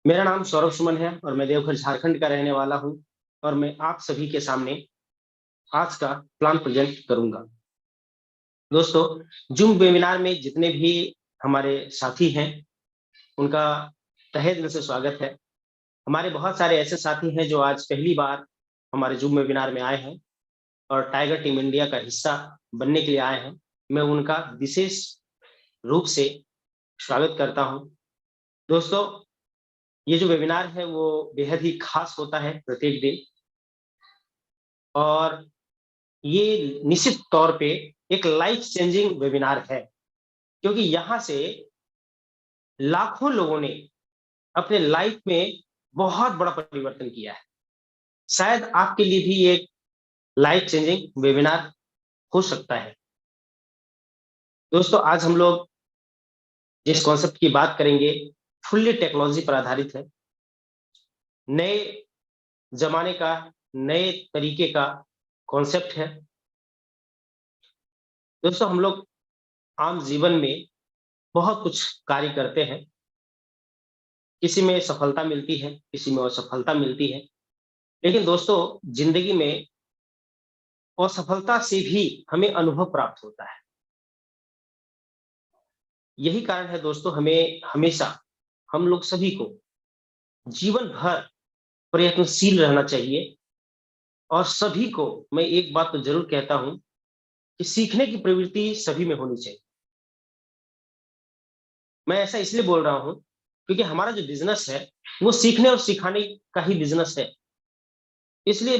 मेरा नाम सौरभ सुमन है और मैं देवघर झारखंड का रहने वाला हूँ और मैं आप सभी के सामने आज का प्लान प्रेजेंट करूंगा। दोस्तों, जूम वेबिनार में जितने भी हमारे साथी हैं, उनका तहे दिल से स्वागत है। हमारे बहुत सारे ऐसे साथी हैं जो आज पहली बार हमारे जूम वेबिनार में आए हैं और टाइगर टीम इंडिया का हिस्सा बनने के लिए आए हैं। मैं उनका विशेष रूप से स्वागत करता हूं। दोस्तों, ये जो वेबिनार है वो बेहद ही खास होता है प्रत्येक दिन, और ये निश्चित तौर पे एक लाइफ चेंजिंग वेबिनार है, क्योंकि यहाँ से लाखों लोगों ने अपने लाइफ में बहुत बड़ा परिवर्तन किया है। शायद आपके लिए भी एक लाइफ चेंजिंग वेबिनार हो सकता है। दोस्तों, आज हम लोग जिस कॉन्सेप्ट की बात करेंगे फुल्ली टेक्नोलॉजी पर आधारित है। नए जमाने का, नए तरीके का कॉन्सेप्ट है। दोस्तों, हम लोग आम जीवन में बहुत कुछ कार्य करते हैं। किसी में सफलता मिलती है, किसी में असफलता मिलती है। लेकिन दोस्तों, जिंदगी में असफलता से भी हमें अनुभव प्राप्त होता है। यही कारण है दोस्तों, हमें हमेशा, हम लोग सभी को जीवन भर प्रयत्नशील रहना चाहिए। और सभी को मैं एक बात तो जरूर कहता हूं कि सीखने की प्रवृत्ति सभी में होनी चाहिए। मैं ऐसा इसलिए बोल रहा हूं क्योंकि हमारा जो बिजनेस है वो सीखने और सिखाने का ही बिजनेस है। इसलिए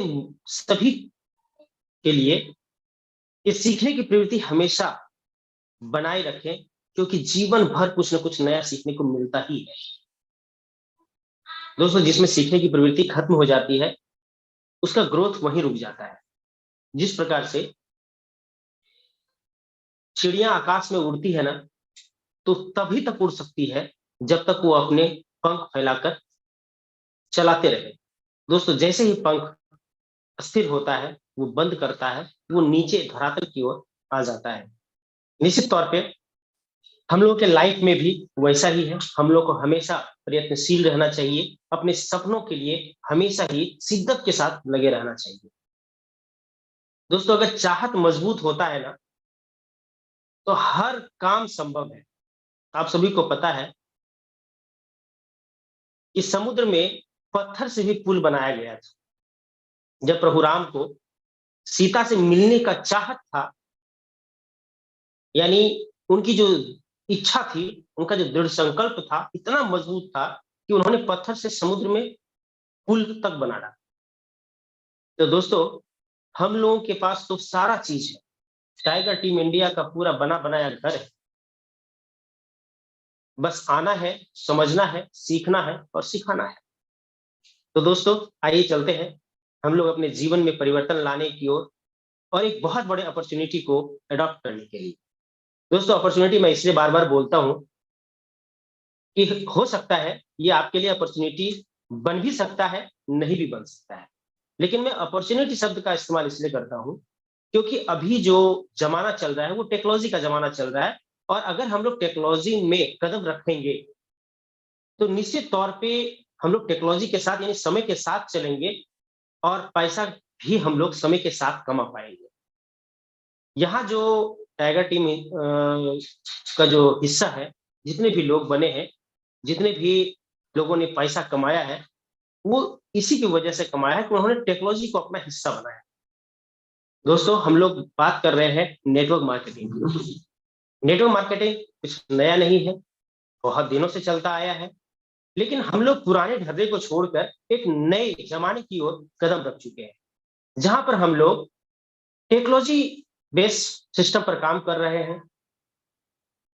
सभी के लिए ये सीखने की प्रवृत्ति हमेशा बनाए रखें, क्योंकि जीवन भर कुछ ना कुछ नया सीखने को मिलता ही है। दोस्तों, जिसमें सीखने की प्रवृत्ति खत्म हो जाती है उसका ग्रोथ वहीं रुक जाता है। जिस प्रकार से चिड़िया आकाश में उड़ती है ना, तो तभी तक उड़ सकती है जब तक वो अपने पंख फैलाकर चलाते रहे। दोस्तों, जैसे ही पंख स्थिर होता है, वो बंद करता है, वो नीचे धरातल की ओर आ जाता है। निश्चित तौर पे हम लोगों के लाइफ में भी वैसा ही है। हम लोग को हमेशा प्रयत्नशील रहना चाहिए, अपने सपनों के लिए हमेशा ही शिद्दत के साथ लगे रहना चाहिए। दोस्तों, अगर चाहत मजबूत होता है ना, तो हर काम संभव है। आप सभी को पता है कि समुद्र में पत्थर से भी पुल बनाया गया था। जब प्रभु राम को सीता से मिलने का चाहत था, यानी उनकी जो इच्छा थी, उनका जो दृढ़ संकल्प था, इतना मजबूत था कि उन्होंने पत्थर से समुद्र में पुल तक बना डाला। तो दोस्तों, हम लोगों के पास तो सारा चीज है। टाइगर टीम इंडिया का पूरा बना बनाया घर है। बस आना है, समझना है, सीखना है और सिखाना है। तो दोस्तों, आइए चलते हैं हम लोग अपने जीवन में परिवर्तन लाने की ओर, और एक बहुत बड़े अपॉर्चुनिटी को अडॉप्ट करने के लिए। दोस्तों, अपॉर्चुनिटी मैं इसलिए बार बार बोलता हूं कि हो सकता है ये आपके लिए अपॉर्चुनिटी बन भी सकता है, नहीं भी बन सकता है। लेकिन मैं अपॉर्चुनिटी शब्द का इस्तेमाल इसलिए करता हूं क्योंकि अभी जो जमाना चल रहा है वो टेक्नोलॉजी का जमाना चल रहा है। और अगर हम लोग टेक्नोलॉजी में कदम रखेंगे तो निश्चित तौर पे हम लोग टेक्नोलॉजी के साथ, यानी समय के साथ चलेंगे, और पैसा भी हम लोग समय के साथ कमा पाएंगे। यहाँ जो टाइगर टीम का जो हिस्सा है, जितने भी लोग बने हैं, जितने भी लोगों ने पैसा कमाया है, वो इसी की वजह से कमाया है कि उन्होंने टेक्नोलॉजी को अपना हिस्सा बनाया। दोस्तों, हम लोग बात कर रहे हैं नेटवर्क मार्केटिंग की। नेटवर्क मार्केटिंग कुछ नया नहीं है, बहुत दिनों से चलता आया है। लेकिन हम लोग पुराने ढर्रे को छोड़कर एक नए जमाने की ओर कदम रख चुके हैं, जहां पर हम लोग टेक्नोलॉजी बेस्ड सिस्टम पर काम कर रहे हैं।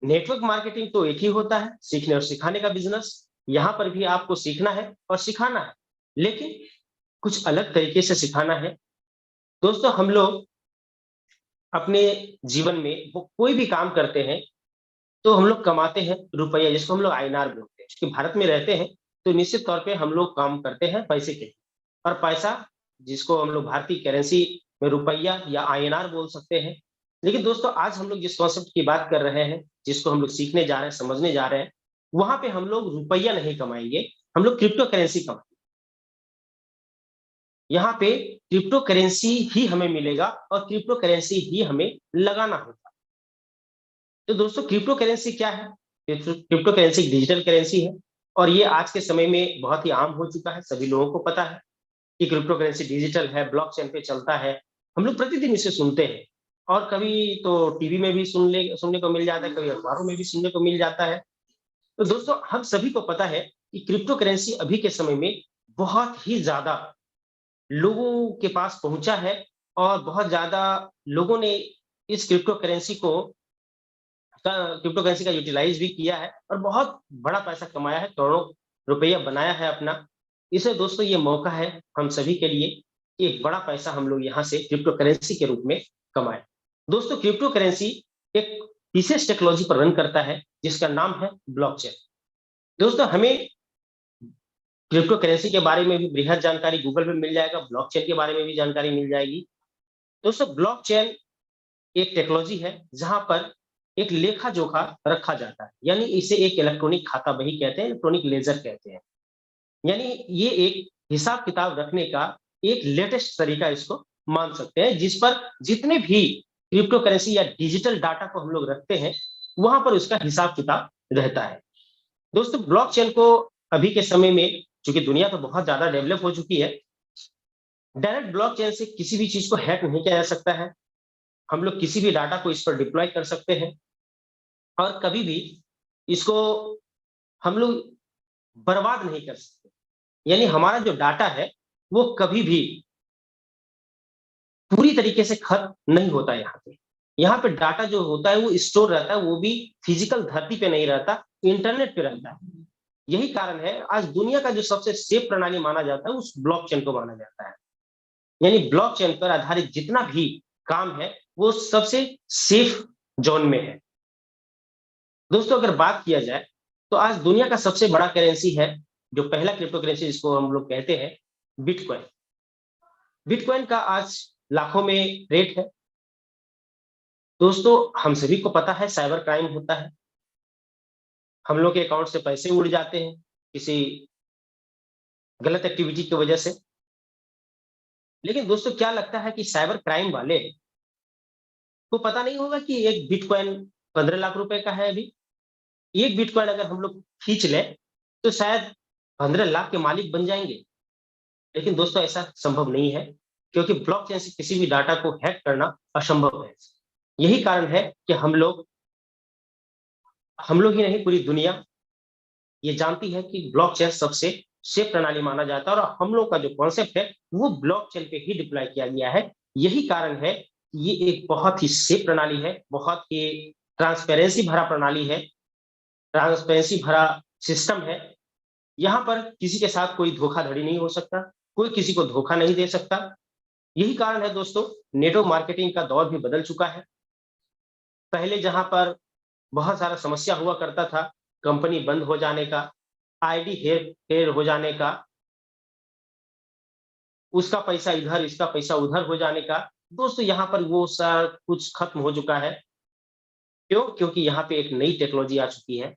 नेटवर्क मार्केटिंग तो एक ही होता है, सीखने और सिखाने का बिजनेस। यहां पर भी आपको सीखना है और सिखाना है, लेकिन कुछ अलग तरीके से सिखाना है। दोस्तों, हम लोग अपने जीवन में वो कोई भी काम करते हैं तो हम लोग कमाते हैं रुपया, जिसको हम लोग आईएनआर बोलते हैं। क्योंकि भारत में रहते हैं तो निश्चित तौर पे हम लोग काम करते हैं पैसे के लिए। और पैसा, जिसको हम लोग भारतीय करेंसी में रुपया या आईएनआर बोल सकते हैं। लेकिन दोस्तों, आज हम लोग जिस कॉन्सेप्ट की बात कर रहे हैं, जिसको हम लोग सीखने जा रहे हैं, समझने जा रहे हैं, वहां पे हम लोग रुपया नहीं कमाएंगे, हम लोग क्रिप्टो करेंसी कमाएंगे। यहाँ पे क्रिप्टो करेंसी ही हमें मिलेगा और क्रिप्टो करेंसी ही हमें लगाना होगा। तो दोस्तों क्रिप्टो करेंसी क्या है? क्रिप्टो करेंसी डिजिटल करेंसी है और ये आज के समय में बहुत ही आम हो चुका है। सभी लोगों को पता है कि क्रिप्टो करेंसी डिजिटल है, ब्लॉकचेन पे चलता है। हम लोग प्रतिदिन इसे सुनते हैं और कभी तो टीवी में भी सुनने को मिल जाता है, कभी अखबारों में भी सुनने को मिल जाता है। तो दोस्तों हम सभी को पता है कि क्रिप्टो करेंसी अभी के समय में बहुत ही ज्यादा लोगों के पास पहुंचा है और बहुत ज्यादा लोगों ने इस क्रिप्टो करेंसी का यूटिलाइज भी किया है और बहुत बड़ा पैसा कमाया है, करोड़ों रुपया बनाया है अपना। इसे दोस्तों ये मौका है हम सभी के लिए कि एक बड़ा पैसा हम लोग यहाँ से क्रिप्टो करेंसी के रूप में कमाएं। दोस्तों क्रिप्टो करेंसी एक विशेष टेक्नोलॉजी पर रन करता है जिसका नाम है ब्लॉकचेन। दोस्तों हमें क्रिप्टो करेंसी के बारे में भी बृहद जानकारी गूगल पे मिल जाएगा, ब्लॉकचेन के बारे में भी जानकारी मिल जाएगी। दोस्तों ब्लॉकचेन एक टेक्नोलॉजी है जहां पर एक लेखा जोखा रखा जाता है, यानी इसे एक इलेक्ट्रॉनिक खाता बही कहते हैं, इलेक्ट्रॉनिक लेजर कहते हैं। यानी ये एक हिसाब किताब रखने का एक लेटेस्ट तरीका इसको मान सकते हैं, जिस पर जितने भी क्रिप्टो करेंसी या डिजिटल डाटा को हम लोग रखते हैं वहां पर उसका हिसाब किताब रहता है। दोस्तों ब्लॉकचेन को अभी के समय में, चूंकि दुनिया तो बहुत ज्यादा डेवलप हो चुकी है, डायरेक्ट ब्लॉकचेन से किसी भी चीज को हैक नहीं किया जा सकता है। हम लोग किसी भी डाटा को इस पर डिप्लॉय कर सकते हैं और कभी भी इसको हम लोग बर्बाद नहीं कर सकते। यानी हमारा जो डाटा है वो कभी भी पूरी तरीके से खत्म नहीं होता। यहाँ पे डाटा जो होता है वो स्टोर रहता है, वो भी फिजिकल धरती पे नहीं रहता, इंटरनेट पे रहता है। यही कारण है आज दुनिया का जो सबसे सेफ प्रणाली माना जाता है उस ब्लॉकचेन को माना जाता है। यानी ब्लॉकचेन पर आधारित जितना भी काम है वो सबसे सेफ जोन में है। दोस्तों अगर बात किया जाए तो आज दुनिया का सबसे बड़ा करेंसी है, जो पहला क्रिप्टो करेंसी जिसको हम लोग कहते हैं, बिटकॉइन। बिटकॉइन का आज लाखों में रेट है। दोस्तों हम सभी को पता है साइबर क्राइम होता है, हम लोग के अकाउंट से पैसे उड़ जाते हैं किसी गलत एक्टिविटी की वजह से। लेकिन दोस्तों क्या लगता है कि साइबर क्राइम वाले को पता नहीं होगा कि एक बिटकॉइन 15 लाख रुपए का है? अभी एक बिटकॉइन अगर हम लोग खींच लें तो शायद 15 लाख के मालिक बन जाएंगे। लेकिन दोस्तों ऐसा संभव नहीं है, क्योंकि ब्लॉकचेन से किसी भी डाटा को हैक करना असंभव है। यही कारण है कि हम लोग ही नहीं, पूरी दुनिया ये जानती है कि ब्लॉकचेन सबसे सेफ प्रणाली माना जाता है और हम लोग का जो कॉन्सेप्ट है वो ब्लॉकचेन पे ही डिप्लॉय किया गया है। यही कारण है कि ये एक बहुत ही सेफ प्रणाली है, बहुत ही ट्रांसपेरेंसी भरा प्रणाली है, ट्रांसपेरेंसी भरा सिस्टम है। यहाँ पर किसी के साथ कोई धोखाधड़ी नहीं हो सकता, कोई किसी को धोखा नहीं दे सकता। यही कारण है दोस्तों, नेटवर्क मार्केटिंग का दौर भी बदल चुका है। पहले जहां पर बहुत सारा समस्या हुआ करता था, कंपनी बंद हो जाने का, आईडी हेर फेर हो जाने का, उसका पैसा इधर इसका पैसा उधर हो जाने का, दोस्तों यहाँ पर वो सब कुछ खत्म हो चुका है। क्यों? क्योंकि यहाँ पे एक नई टेक्नोलॉजी आ चुकी है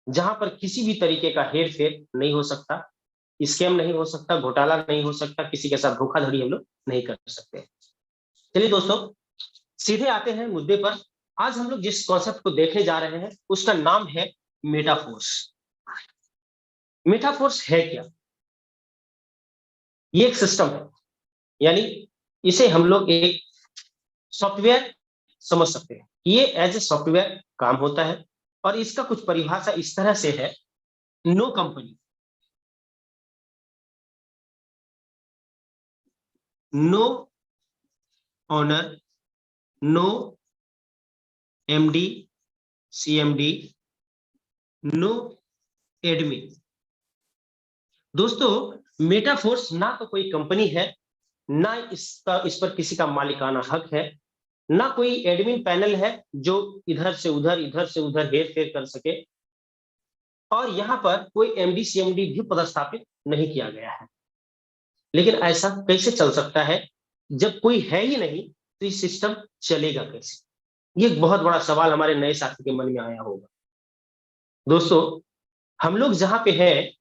जहां पर किसी भी तरीके का हेर फेर नहीं हो सकता, स्कैम नहीं हो सकता, घोटाला नहीं हो सकता, किसी के साथ धोखाधड़ी हम लोग नहीं कर सकते। चलिए दोस्तों सीधे आते हैं मुद्दे पर। आज हम लोग जिस कॉन्सेप्ट को देखने जा रहे हैं उसका नाम है मेटाफोर्स। मेटाफोर्स है क्या? ये एक सिस्टम है, यानी इसे हम लोग एक सॉफ्टवेयर समझ सकते हैं। ये एज ए सॉफ्टवेयर काम होता है और इसका कुछ परिभाषा इस तरह से है: no company, no owner, no MD CMD, no admin. दोस्तों मेटाफोर्स ना तो कोई कंपनी है, ना इस पर किसी का मालिकाना हक है, ना कोई एडमिन पैनल है जो इधर से उधर हेर फेर कर सके, और यहाँ पर कोई एमडी सीएमडी भी पदस्थापित नहीं किया गया है। लेकिन ऐसा कैसे चल सकता है? जब कोई है ही नहीं तो ये सिस्टम चलेगा कैसे? ये एक बहुत बड़ा सवाल हमारे नए साथी के मन में आया होगा। दोस्तों हम लोग जहां पे हैं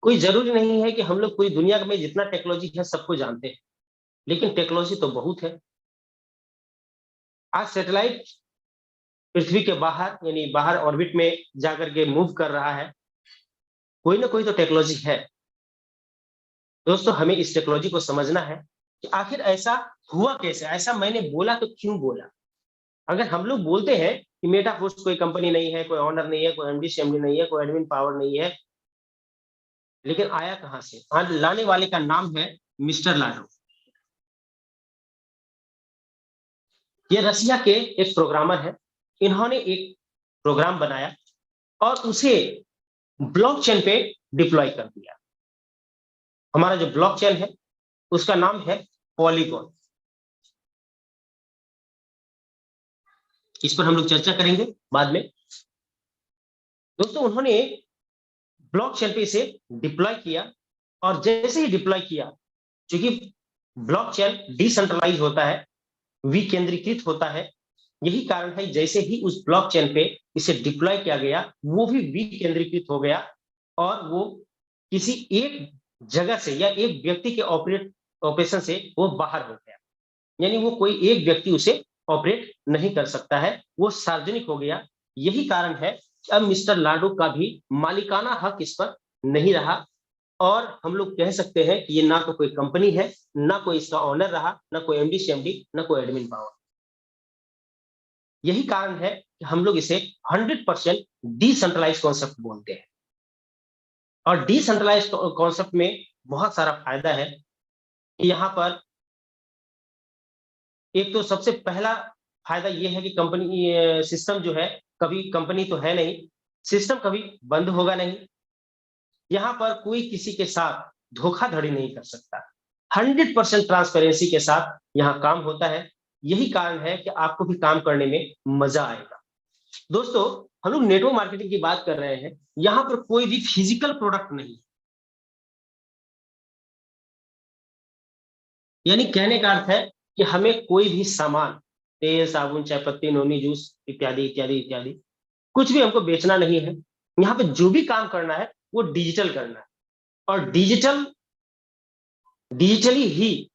कोई जरूरी नहीं है कि हम लोग पूरी दुनिया में जितना टेक्नोलॉजी है सबको जानते हैं, लेकिन टेक्नोलॉजी तो बहुत है। आज सैटेलाइट पृथ्वी के बाहर यानी बाहर ऑर्बिट में जाकर के मूव कर रहा है, कोई ना कोई तो टेक्नोलॉजी है। दोस्तों हमें इस टेक्नोलॉजी को समझना है कि आखिर ऐसा हुआ कैसे, ऐसा मैंने बोला तो क्यों बोला। अगर हम लोग बोलते हैं कि मेटाफोर्स कोई कंपनी नहीं है, कोई ऑनर नहीं है, कोई एमडी सीएमडी नहीं है, कोई एडमिन पावर नहीं है, लेकिन आया कहां से? आज लाने वाले का नाम है मिस्टर लाडो। ये रसिया के एक प्रोग्रामर है। इन्होंने एक प्रोग्राम बनाया और उसे ब्लॉकचेन पे डिप्लॉय कर दिया। हमारा जो ब्लॉकचेन है उसका नाम है पॉलीगॉन। इस पर हम लोग चर्चा करेंगे बाद में। दोस्तों उन्होंने ब्लॉकचेन पे इसे डिप्लॉय किया और जैसे ही डिप्लॉय किया, क्योंकि ब्लॉकचेन डिसेंट्रलाइज होता है, विकेंद्रीकृत होता है, यही कारण है जैसे ही उस ब्लॉकचेन पे इसे डिप्लॉय किया गया वो भी विकेंद्रीकृत हो गया और वो किसी एक जगह से या एक व्यक्ति के ऑपरेशन से वो बाहर हो गया। यानी वो कोई एक व्यक्ति उसे ऑपरेट नहीं कर सकता है, वो सार्वजनिक हो गया। यही कारण है कि अब मिस्टर लाडो का भी मालिकाना हक इस पर नहीं रहा और हम लोग कह सकते हैं कि ये ना तो कोई कंपनी है, ना कोई इसका ऑनर रहा, ना कोई एमडी सीएमडी, ना कोई एडमिन पावर। यही कारण है कि हम लोग इसे 100% डिसेंट्रलाइज कॉन्सेप्ट बोलते हैं। और डिसेंट्रलाइज कॉन्सेप्ट में बहुत सारा फायदा है। यहाँ पर एक तो सबसे पहला फायदा ये है कि कंपनी सिस्टम जो है, कभी कंपनी तो है नहीं, सिस्टम कभी बंद होगा नहीं। यहाँ पर कोई किसी के साथ धोखाधड़ी नहीं कर सकता। 100% ट्रांसपेरेंसी के साथ यहाँ काम होता है। यही कारण है कि आपको भी काम करने में मजा आएगा। दोस्तों हम लोग नेटवर्क मार्केटिंग की बात कर रहे हैं, यहाँ पर कोई भी फिजिकल प्रोडक्ट नहीं है। यानी कहने का अर्थ है कि हमें कोई भी सामान, तेल, साबुन, चाय पत्ती, नोनी, जूस इत्यादि इत्यादि इत्यादि, कुछ भी हमको बेचना नहीं है। यहाँ पे जो भी काम करना है वो डिजिटल करना है और डिजिटली ही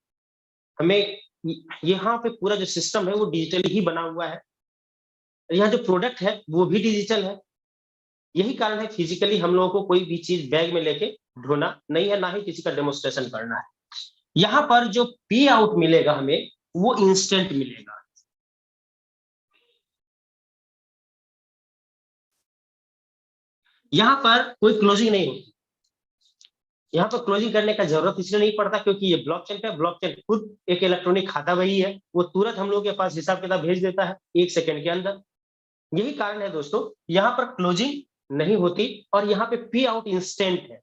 हमें, यहाँ पे पूरा जो सिस्टम है वो डिजिटली ही बना हुआ है। यहाँ जो प्रोडक्ट है वो भी डिजिटल है। यही कारण है फिजिकली हम लोगों को कोई भी चीज बैग में लेके ढोना नहीं है, ना ही किसी का डेमोस्ट्रेशन करना है। यहाँ पर जो पे आउट मिलेगा हमें वो इंस्टेंट मिलेगा। यहाँ पर कोई क्लोजिंग नहीं होती। यहाँ पर क्लोजिंग करने का जरूरत इसलिए नहीं पड़ता क्योंकि ये ब्लॉकचेन पे, ब्लॉकचेन खुद एक इलेक्ट्रॉनिक खाता वही है, वो तुरंत हम लोगों के पास हिसाब किताब भेज देता है 1 सेकंड के अंदर। यही कारण है दोस्तों, यहाँ पर क्लोजिंग नहीं होती और यहाँ पे पे आउट इंस्टेंट है।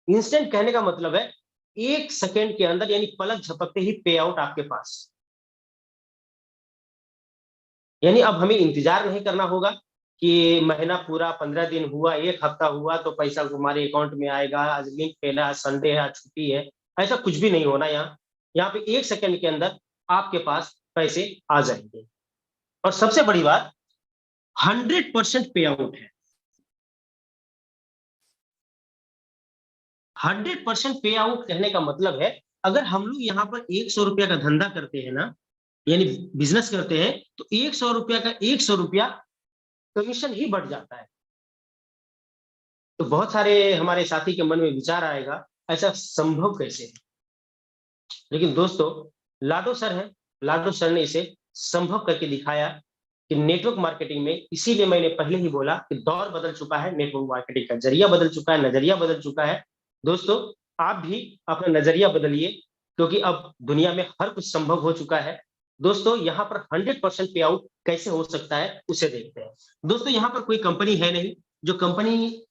इंस्टेंट कहने का मतलब है 1 सेकंड के अंदर, यानी पलक झपकते ही पे आउट आपके पास। यानी अब हमें इंतजार नहीं करना होगा कि महीना पूरा, 15 दिन हुआ, 1 हफ्ता हुआ तो पैसा तुम्हारे अकाउंट में आएगा, आज लिंक फेल है, आज संडे है, आज छुट्टी है। ऐसा कुछ भी नहीं होना। यहाँ पे 1 सेकंड के अंदर आपके पास पैसे आ जाएंगे। और सबसे बड़ी बात, 100% पे आउट है। 100% पे आउट कहने का मतलब है, अगर हम लोग यहाँ पर 100 रुपया का धंधा करते हैं ना, यानी बिजनेस करते हैं, तो 100 रुपया का 100 रुपया कमीशन ही बढ़ जाता है। तो बहुत सारे हमारे साथी के मन में विचार आएगा, ऐसा संभव कैसे है? लेकिन दोस्तों लाडो सर है, लाडो सर ने इसे संभव करके दिखाया कि नेटवर्क मार्केटिंग में, इसीलिए मैंने पहले ही बोला कि दौर बदल चुका है, नेटवर्क मार्केटिंग का जरिया बदल चुका है, नजरिया बदल चुका है। दोस्तों आप भी अपना नजरिया बदलिए, क्योंकि अब दुनिया में हर कुछ संभव हो चुका है। दोस्तों यहाँ पर 100% पे आउट कैसे हो सकता है उसे देखते हैं। दोस्तों यहाँ पर कोई कंपनी है नहीं, जो कंपनी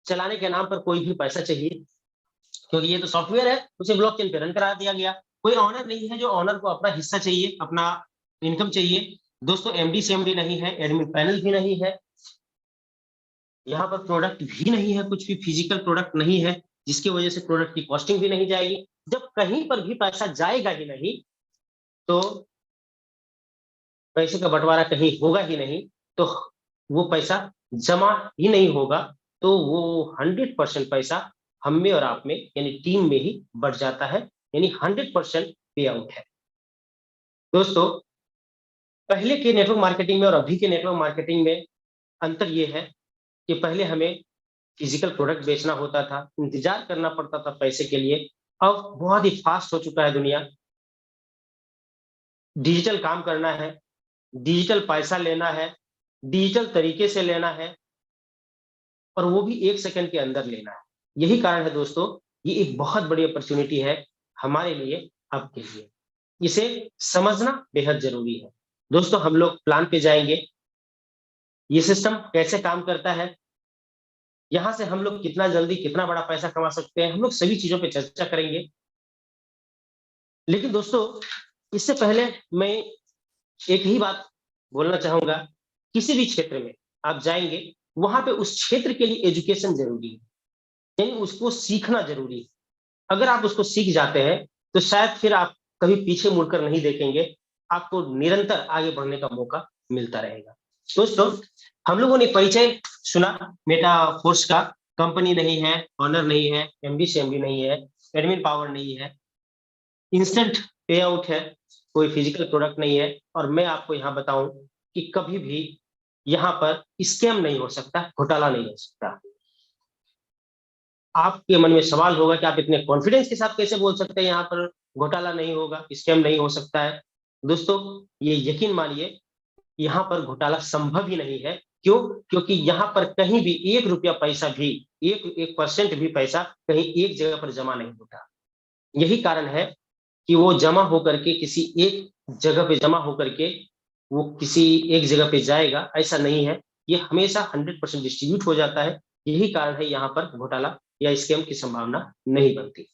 चलाने के नाम पर कोई भी पैसा चाहिए, क्योंकि ये तो सॉफ्टवेयर है, उसे ब्लॉकचेन पे रन करा दिया गया। कोई ऑनर नहीं है जो ऑनर को अपना हिस्सा चाहिए, अपना इनकम चाहिए। दोस्तों एमडी सीएमडी नहीं है, एडमिन पैनल भी नहीं है, यहाँ पर प्रोडक्ट भी नहीं है, कुछ भी फिजिकल प्रोडक्ट नहीं है, जिसकी वजह से प्रोडक्ट की कॉस्टिंग भी नहीं जाएगी। जब कहीं पर भी पैसा जाएगा ही नहीं, तो पैसे का बंटवारा कहीं होगा ही नहीं, तो वो पैसा जमा ही नहीं होगा। तो वो 100% पैसा हम में और आप में यानी टीम में ही बढ़ जाता है, यानी 100% पे आउट है। दोस्तों, पहले के नेटवर्क मार्केटिंग में और अभी के नेटवर्क मार्केटिंग में अंतर ये है कि पहले हमें फिजिकल प्रोडक्ट बेचना होता था, इंतजार करना पड़ता था पैसे के लिए। अब बहुत ही फास्ट हो चुका है दुनिया, डिजिटल काम करना है, डिजिटल पैसा लेना है, डिजिटल तरीके से लेना है और वो भी 1 सेकंड के अंदर लेना है। यही कारण है दोस्तों, ये एक बहुत बड़ी अपॉर्च्युनिटी है हमारे लिए, आपके लिए। इसे समझना बेहद ज़रूरी है। दोस्तों, हम लोग प्लान पे जाएँगे, ये सिस्टम कैसे काम करता है, यहाँ से हम लोग कितना जल्दी कितना बड़ा पैसा कमा सकते हैं, हम लोग सभी चीज़ों पे चर्चा करेंगे। लेकिन दोस्तों, इससे पहले मैं एक ही बात बोलना चाहूँगा, किसी भी क्षेत्र में आप जाएँगे, वहाँ पे उस क्षेत्र के लिए एजुकेशन ज़रूरी है, यानी उसको सीखना ज़रूरी है। अगर आप उसको सीख जाते हैं, तो शायद फिर आप कभी पीछे मुड़कर नहीं देखेंगे, आपको निरंतर आगे बढ़ने का मौका मिलता रहेगा। दोस्तों, हम लोगों ने परिचय सुना मेटाफोर्स का, कंपनी नहीं है, ओनर नहीं है, एमडी से एमडी नहीं है, एडमिन पावर नहीं है, इंस्टेंट पे आउट है, कोई फिजिकल प्रोडक्ट नहीं है और मैं आपको यहाँ बताऊँ कि कभी भी यहाँ पर स्कैम नहीं हो सकता, घोटाला नहीं हो सकता। आपके मन में सवाल होगा कि आप इतने कॉन्फिडेंस के साथ कैसे बोल सकते हैं यहाँ पर घोटाला नहीं होगा, स्कैम नहीं हो सकता है। दोस्तों, ये यकीन मानिए, यहाँ पर घोटाला संभव ही नहीं है। क्यों? क्योंकि यहाँ पर कहीं भी 1 रुपया पैसा भी, 1% भी पैसा कहीं एक जगह पर जमा नहीं होता। यही कारण है कि वो जमा होकर के किसी एक जगह पे जमा होकर के वो किसी एक जगह पे जाएगा, ऐसा नहीं है। ये हमेशा 100% डिस्ट्रीब्यूट हो जाता है। यही कारण है यहाँ पर घोटाला या स्कैम की संभावना नहीं बनती।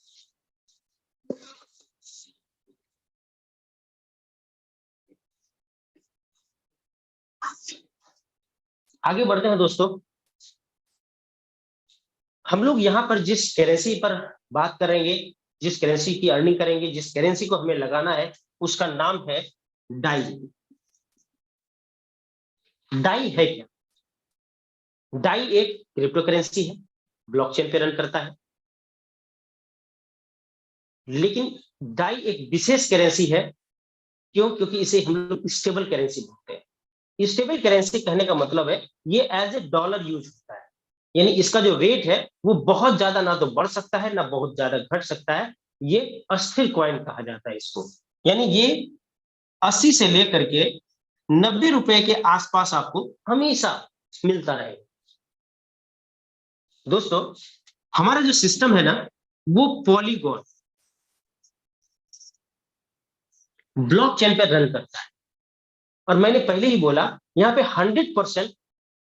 आगे बढ़ते हैं दोस्तों। हम लोग यहाँ पर जिस करेंसी पर बात करेंगे, जिस करेंसी की अर्निंग करेंगे, जिस करेंसी को हमें लगाना है, उसका नाम है डाई। डाई है क्या? डाई एक क्रिप्टो करेंसी है, ब्लॉकचेन पे रन करता है। लेकिन डाई एक विशेष करेंसी है। क्यों? क्योंकि इसे हम लोग स्टेबल करेंसी बोलते हैं। स्टेबल करेंसी कहने का मतलब है ये एज ए डॉलर यूज होता है, यानी इसका जो रेट है वो बहुत ज्यादा ना तो बढ़ सकता है ना बहुत ज्यादा घट सकता है। ये अस्थिर कॉइन कहा जाता है इसको, यानी ये 80 से लेकर के 90 रुपए के आसपास आपको हमेशा मिलता रहेगा। दोस्तों, हमारा जो सिस्टम है ना, वो पॉलीगॉन ब्लॉकचेन पर रन करता है। और मैंने पहले ही बोला, यहाँ पे 100%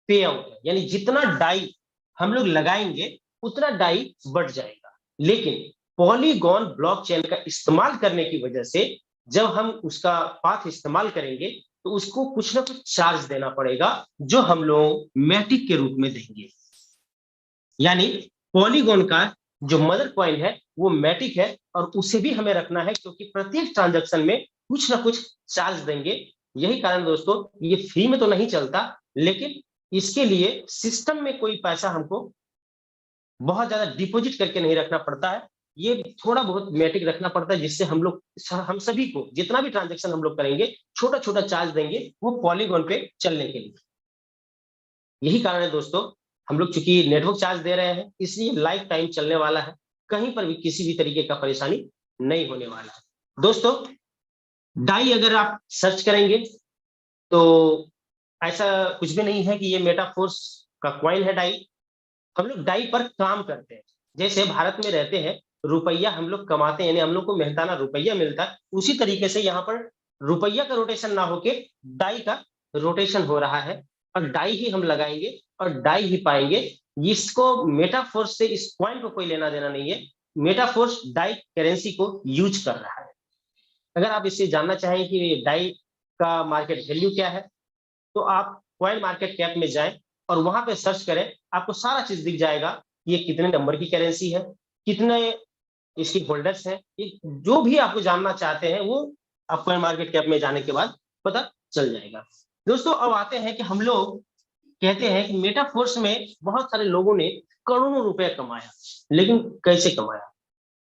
पे आउट है, यानी जितना डाई हम लोग लगाएंगे उतना डाई बढ़ जाएगा। लेकिन पॉलीगॉन ब्लॉकचेन का इस्तेमाल करने की वजह से जब हम उसका पाथ इस्तेमाल करेंगे तो उसको कुछ ना कुछ चार्ज देना पड़ेगा, जो हम लोग मैटिक के रूप में देंगे। यानी पॉलीगॉन का जो मदर कॉइन है वो मैटिक है और उसे भी हमें रखना है, क्योंकि प्रत्येक ट्रांजैक्शन में कुछ ना कुछ चार्ज देंगे। यही कारण दोस्तों, ये फ्री में तो नहीं चलता, लेकिन इसके लिए सिस्टम में कोई पैसा हमको बहुत ज्यादा डिपॉजिट करके नहीं रखना पड़ता है। ये थोड़ा बहुत मैटिक रखना पड़ता है, जिससे हम सभी को जितना भी ट्रांजेक्शन हम लोग करेंगे छोटा छोटा चार्ज देंगे वो पॉलीगॉन पे चलने के लिए। यही कारण है दोस्तों, हम लोग चूंकि नेटवर्क चार्ज दे रहे हैं इसलिए लाइफ टाइम चलने वाला है, कहीं पर भी किसी भी तरीके का परेशानी नहीं होने वाला है। दोस्तों, डाई अगर आप सर्च करेंगे तो ऐसा कुछ भी नहीं है कि ये मेटाफोर्स का क्वाइन है डाई। हम लोग डाई पर काम करते हैं। जैसे भारत में रहते हैं, रुपया हम लोग कमाते हैं, यानी हम लोग को मेहनताना रुपया मिलता है, उसी तरीके से यहाँ पर रुपया का रोटेशन ना होके डाई का रोटेशन हो रहा है और डाई ही हम लगाएंगे और डाई ही पाएंगे। इसको मेटाफोर्स से इस पॉइंट को कोई लेना देना नहीं है। मेटाफोर्स डाई करेंसी को यूज कर रहा है। अगर आप इससे जानना चाहें कि डाई का मार्केट वैल्यू क्या है, तो आप कॉइन मार्केट कैप में जाएं और वहां पे सर्च करें, आपको सारा चीज दिख जाएगा। ये कितने नंबर की करेंसी है, कितने इसकी होल्डर्स हैं, ये जो भी आपको जानना चाहते हैं वो आप कॉइन मार्केट कैप में जाने के बाद पता चल जाएगा। दोस्तों, अब आते हैं कि हम लोग कहते हैं कि मेटाफोर्स में बहुत सारे लोगों ने करोड़ों रुपए कमाया, लेकिन कैसे कमाया?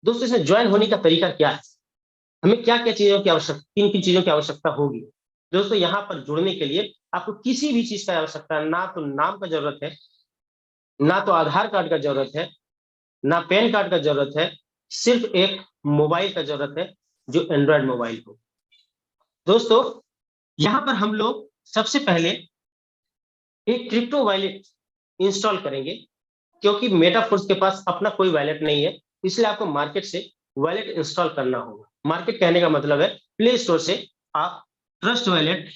दोस्तों इसमें ज्वाइन होने का तरीका क्या है? हमें क्या-क्या चीज़ों की आवश्यक किन-किन चीज़ों की आवश्यकता होगी? दोस्तों यहाँ पर जुड़ने के लिए आपको किसी भी चीज़ का आवश्यकता है, ना तो नाम का ज़रूरत है, ना तो आधार कार्ड का ज़रूरत है, ना पैन कार्ड का ज़रूरत है, सिर्फ़ एक मोबाइल का ज़रूरत है, जो एंड्रॉयड मोबाइल हो। दोस्तों, यहाँ पर हम लोग सबसे पहले एक क्रिप्टो वॉलेट इंस्टॉल करेंगे, क्योंकि मेटाफोर्स के पास अपना कोई वॉलेट नहीं है, इसलिए आपको मार्केट से वॉलेट इंस्टॉल करना होगा। मार्केट कहने का मतलब है प्ले स्टोर से आप trust wallet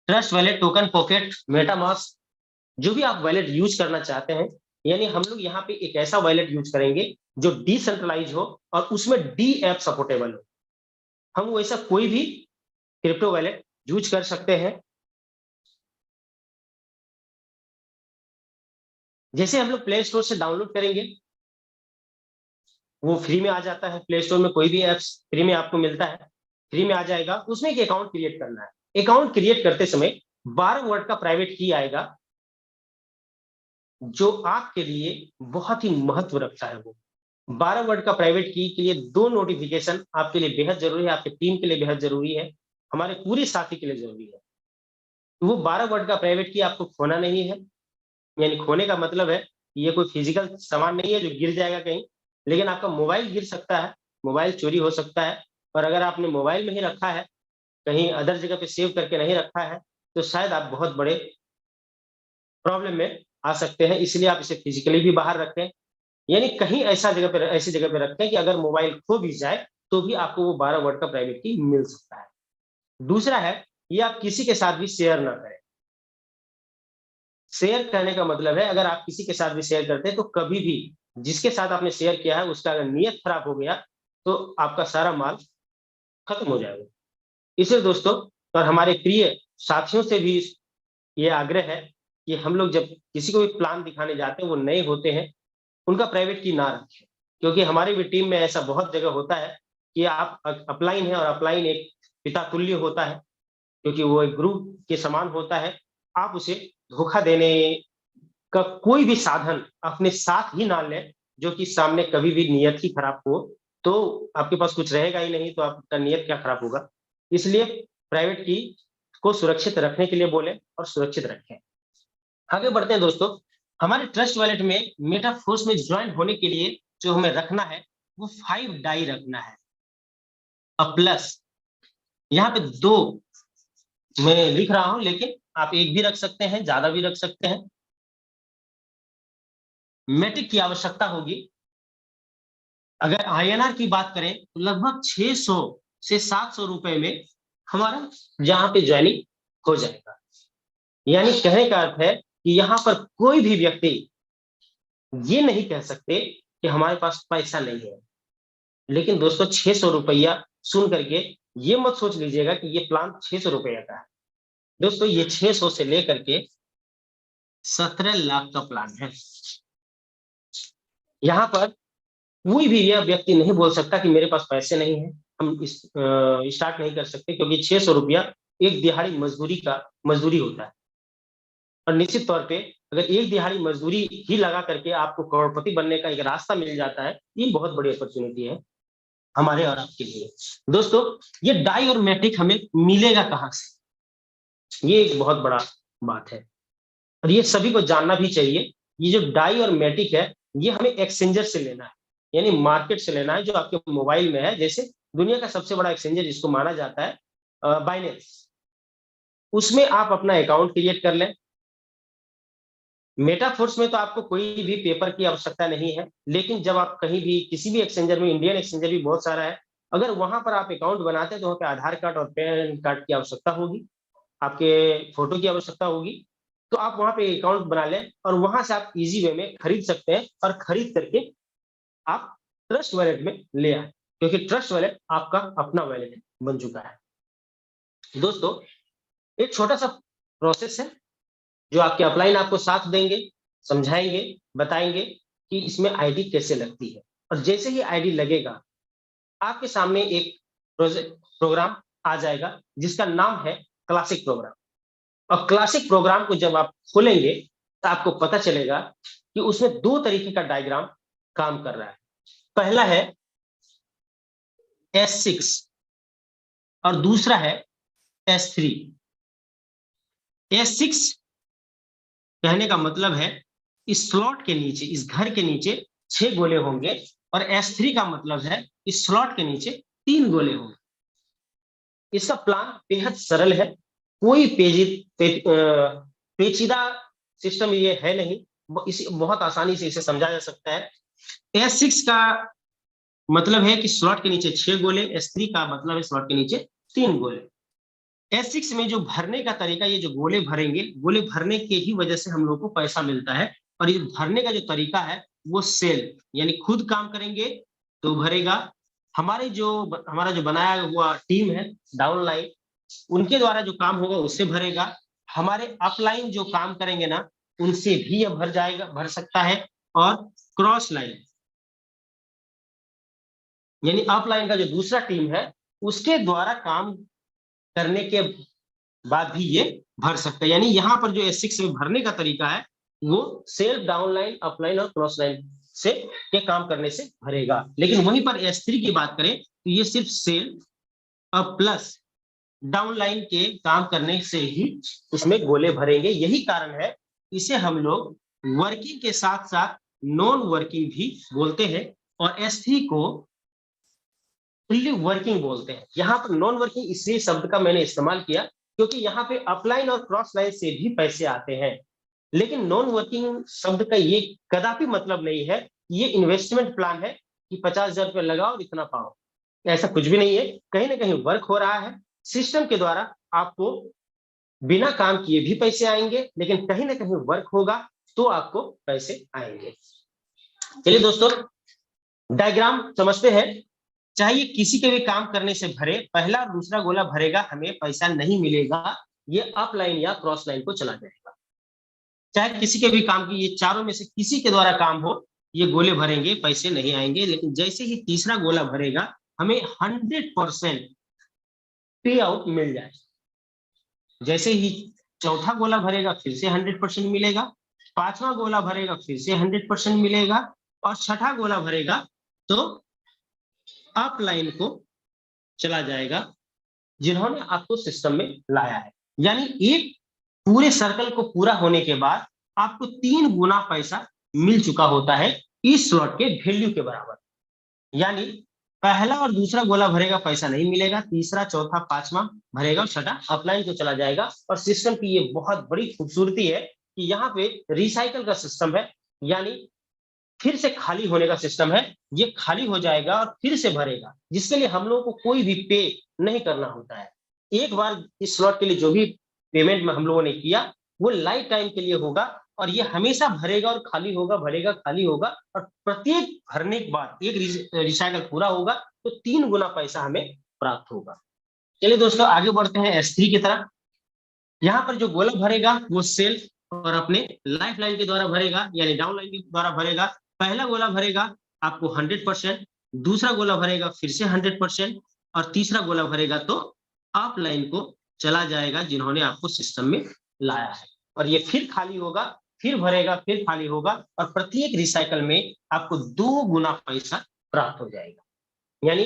trust wallet, token pocket, MetaMask, जो भी आप वॉलेट यूज करना चाहते हैं, यानी हम लोग यहाँ पे एक ऐसा वॉलेट यूज करेंगे जो डिसेंट्रलाइज हो और उसमें डी ऐप सपोर्टेबल हो। हम वैसा कोई भी क्रिप्टो वॉलेट यूज कर सकते हैं। जैसे हम लोग प्ले स्टोर से डाउनलोड करेंगे, वो फ्री में आ जाता है। प्ले स्टोर में कोई भी एप्स फ्री में आपको मिलता है, फ्री में आ जाएगा। उसमें एक अकाउंट क्रिएट करना है। अकाउंट क्रिएट करते समय 12 वर्ड का प्राइवेट की आएगा, जो आपके लिए बहुत ही महत्व रखता है। वो 12 वर्ड का प्राइवेट की के लिए 2 नोटिफिकेशन आपके लिए बेहद जरूरी है, आपकी टीम के लिए बेहद जरूरी है, हमारे पूरे साथी के लिए जरूरी है। तो वो 12 वर्ड का प्राइवेट की आपको खोना नहीं है। यानी खोने का मतलब है ये कोई फिजिकल सामान नहीं है जो गिर जाएगा कहीं, लेकिन आपका मोबाइल गिर सकता है, मोबाइल चोरी हो सकता है। और अगर आपने मोबाइल में ही रखा है, कहीं अदर जगह पे सेव करके नहीं रखा है, तो शायद आप बहुत बड़े प्रॉब्लम में आ सकते हैं। इसलिए आप इसे फिजिकली भी बाहर रखें, यानी कहीं ऐसी जगह पे रखें कि अगर मोबाइल खो भी जाए, तो भी आपको वो 12 वर्ड का प्राइवेट की मिल सकता है। दूसरा है, ये आप किसी के साथ भी शेयर ना करें। शेयर करने का मतलब है, अगर आप किसी के साथ भी शेयर करते हैं, तो कभी भी जिसके साथ आपने शेयर किया है, उसका अगर नियत खराब हो गया, तो आपका सारा माल खत्म हो जाएगा। इसलिए दोस्तों, और हमारे प्रिय साथियों से भी ये आग्रह है कि हम लोग जब किसी को भी प्लान दिखाने जाते हैं, वो नए होते हैं, उनका प्राइवेट की ना रखें। क्योंकि हमारी भी टीम में ऐसा बहुत जगह होता है कि आप अपलाइन है, और अपलाइन एक पिता तुल्य होता है, क्योंकि वो एक गुरु के समान होता है। आप उसे धोखा देने का कोई भी साधन अपने साथ ही ना लें, जो कि सामने कभी भी नियत ही खराब हो, तो आपके पास कुछ रहेगा ही नहीं, तो आपका नियत क्या खराब होगा। इसलिए प्राइवेट की को सुरक्षित रखने के लिए बोले और सुरक्षित रखें। आगे बढ़ते हैं दोस्तों। हमारे ट्रस्ट वॉलेट में मेटाफोर्स में ज्वाइन होने के लिए जो हमें रखना है, वो 5 डाई रखना है। प्लस यहाँ पे 2 मैं लिख रहा हूं, लेकिन आप एक भी रख सकते हैं, ज्यादा भी रख सकते हैं। मेटिक की आवश्यकता होगी। अगर आईएनआर की बात करें, तो लगभग 600 से 700 रुपए में हमारा यहाँ पे ज्वाइनिंग हो जाएगा। यानी कहने का अर्थ है कि यहाँ पर कोई भी व्यक्ति ये नहीं कह सकते कि हमारे पास पैसा नहीं है। लेकिन दोस्तों, 600 रुपया सुन करके ये मत सोच लीजिएगा कि ये प्लान 600 रुपया का है। दोस्तों, ये 600 से लेकर के 17 लाख का प्लान है। यहाँ पर कोई भी यह व्यक्ति नहीं बोल सकता कि मेरे पास पैसे नहीं है, हम स्टार्ट नहीं कर सकते, क्योंकि 600 रुपया एक दिहाड़ी मजदूरी होता है। और निश्चित तौर पे अगर एक दिहाड़ी मजदूरी ही लगा करके आपको करोड़पति बनने का एक रास्ता मिल जाता है, ये बहुत बड़ी अपॉर्चुनिटी है हमारे और आपके लिए। दोस्तों, ये डाई और मैट्रिक हमें मिलेगा कहाँ से? ये एक बहुत बड़ा बात है, और ये सभी को जानना भी चाहिए। ये जो डाई और मैटिक है, ये हमें एक्सचेंजर से लेना है, यानी मार्केट से लेना है, जो आपके मोबाइल में है। जैसे दुनिया का सबसे बड़ा एक्सचेंजर जिसको माना जाता है बाइनेंस, उसमें आप अपना अकाउंट क्रिएट कर लें। मेटाफोर्स में तो आपको कोई भी पेपर की आवश्यकता नहीं है, लेकिन जब आप कहीं भी किसी भी एक्सचेंजर में, इंडियन एक्सचेंजर भी बहुत सारा है, अगर वहां पर आप अकाउंट बनाते हैं, तो वहां पे आधार कार्ड और पैन कार्ड की आवश्यकता होगी, आपके फोटो की आवश्यकता होगी। तो आप वहां पे अकाउंट बना लें, और वहां से आप इजी वे में खरीद सकते हैं, और खरीद करके आप ट्रस्ट वॉलेट में ले आए, क्योंकि ट्रस्ट वॉलेट आपका अपना वॉलेट बन चुका है। दोस्तों, एक छोटा सा प्रोसेस है, जो आपके अपलाइन आपको साथ देंगे, समझाएंगे, बताएंगे कि इसमें आईडी कैसे लगती है। और जैसे ही आईडी लगेगा आपके सामने एक प्रोग्राम आ जाएगा जिसका नाम है क्लासिक प्रोग्राम। और क्लासिक प्रोग्राम को जब आप खोलेंगे तो आपको पता चलेगा कि उसमें दो तरीके का डायग्राम काम कर रहा है। पहला है S6 और दूसरा है S3। S6 कहने का मतलब है इस स्लॉट के नीचे, इस घर के नीचे 6 गोले होंगे, और S3 का मतलब है इस स्लॉट के नीचे 3 गोले होंगे। इसका प्लान बेहद सरल है, कोई पेचीदा सिस्टम ये है नहीं, इसे बहुत आसानी से इसे समझा जा सकता है। S6 का मतलब है कि स्लॉट के नीचे 6 गोले, S3 का मतलब है स्लॉट के नीचे 3 गोले। S6 में जो भरने का तरीका, ये जो गोले भरेंगे, गोले भरने के ही वजह से हम लोग को पैसा मिलता है। और ये भरने का जो तरीका है वो सेल्फ, यानी खुद काम करेंगे तो भरेगा। हमारा जो बनाया हुआ टीम है डाउनलाइन, उनके द्वारा जो काम होगा उससे भरेगा। हमारे अपलाइन जो काम करेंगे ना, उनसे भी यह भर सकता है। और क्रॉस लाइन यानी अपलाइन का जो दूसरा टीम है उसके द्वारा काम करने के बाद भी ये भर सकता है। यानी यहाँ पर जो S6 में भरने का तरीका है वो सेल्फ, डाउनलाइन, अपलाइन और क्रॉस लाइन से के काम करने से भरेगा। लेकिन वहीं पर S3 की बात करें तो ये सिर्फ सेल्फ और प्लस डाउनलाइन के काम करने से ही उसमें गोले भरेंगे। यही कारण है इसे हम लोग वर्किंग के साथ साथ नॉन वर्किंग भी बोलते हैं, और S3 को फुल्ली वर्किंग बोलते हैं। यहाँ पर नॉन वर्किंग इसलिए शब्द का मैंने इस्तेमाल किया क्योंकि यहाँ पे अपलाइन और क्रॉस लाइन से भी पैसे आते हैं। लेकिन नॉन वर्किंग शब्द का ये कदापि मतलब नहीं है ये इन्वेस्टमेंट प्लान है कि 50,000 रुपये लगाओ और इतना पाओ। ऐसा कुछ भी नहीं है, कहीं ना कहीं वर्क हो रहा है सिस्टम के द्वारा। आपको बिना काम किए भी पैसे आएंगे, लेकिन कहीं ना कहीं वर्क होगा तो आपको पैसे आएंगे। चलिए दोस्तों, डायग्राम समझते हैं। चाहे ये किसी के भी काम करने से भरे, पहला और दूसरा गोला भरेगा, हमें पैसा नहीं मिलेगा, ये अप लाइन या क्रॉस लाइन को चला जाएगा। चाहे किसी के भी काम की, ये चारों में से किसी के द्वारा काम हो, ये गोले भरेंगे, पैसे नहीं आएंगे। लेकिन जैसे ही तीसरा गोला भरेगा हमें 100% पे आउट मिल जाएगा। जैसे ही चौथा गोला भरेगा फिर से 100% मिलेगा, पांचवा गोला भरेगा फिर से 100% मिलेगा, और छठा गोला भरेगा तो अप लाइन को चला जाएगा जिन्होंने आपको सिस्टम में लाया है। यानी एक पूरे सर्कल को पूरा होने के बाद आपको 3 गुना पैसा मिल चुका होता है इस स्लॉट के वैल्यू के बराबर। यानी पहला और दूसरा गोला भरेगा, पैसा नहीं मिलेगा, तीसरा चौथा पांचवा भरेगा और छठा अपलाइन को चला जाएगा। और सिस्टम की ये बहुत बड़ी खूबसूरती है कि यहाँ पे रिसाइकल का सिस्टम है, यानी फिर से खाली होने का सिस्टम है। ये खाली हो जाएगा और फिर से भरेगा, जिसके लिए हम लोगों को कोई भी पे नहीं करना होता है। एक बार इस स्लॉट के लिए जो भी पेमेंट में हम लोगों ने किया वो लाइफ टाइम के लिए होगा, और ये हमेशा भरेगा और खाली होगा, भरेगा खाली होगा। और प्रत्येक भरने के बाद एक रिसाइकल पूरा होगा तो 3 गुना पैसा हमें प्राप्त होगा। चलिए दोस्तों, आगे बढ़ते हैं S3 की तरफ। यहाँ पर जो गोला भरेगा वो सेल्फ और अपने लाइफ लाइन के द्वारा भरेगा, यानी डाउन लाइन के द्वारा भरेगा। पहला गोला भरेगा आपको 100%, दूसरा गोला भरेगा फिर से 100%, और तीसरा गोला भरेगा तो अप लाइन को चला जाएगा जिन्होंने आपको सिस्टम में लाया है। और ये फिर खाली होगा, फिर भरेगा, फिर खाली होगा, और प्रत्येक रिसाइकल में आपको 2 गुना पैसा प्राप्त हो जाएगा। यानी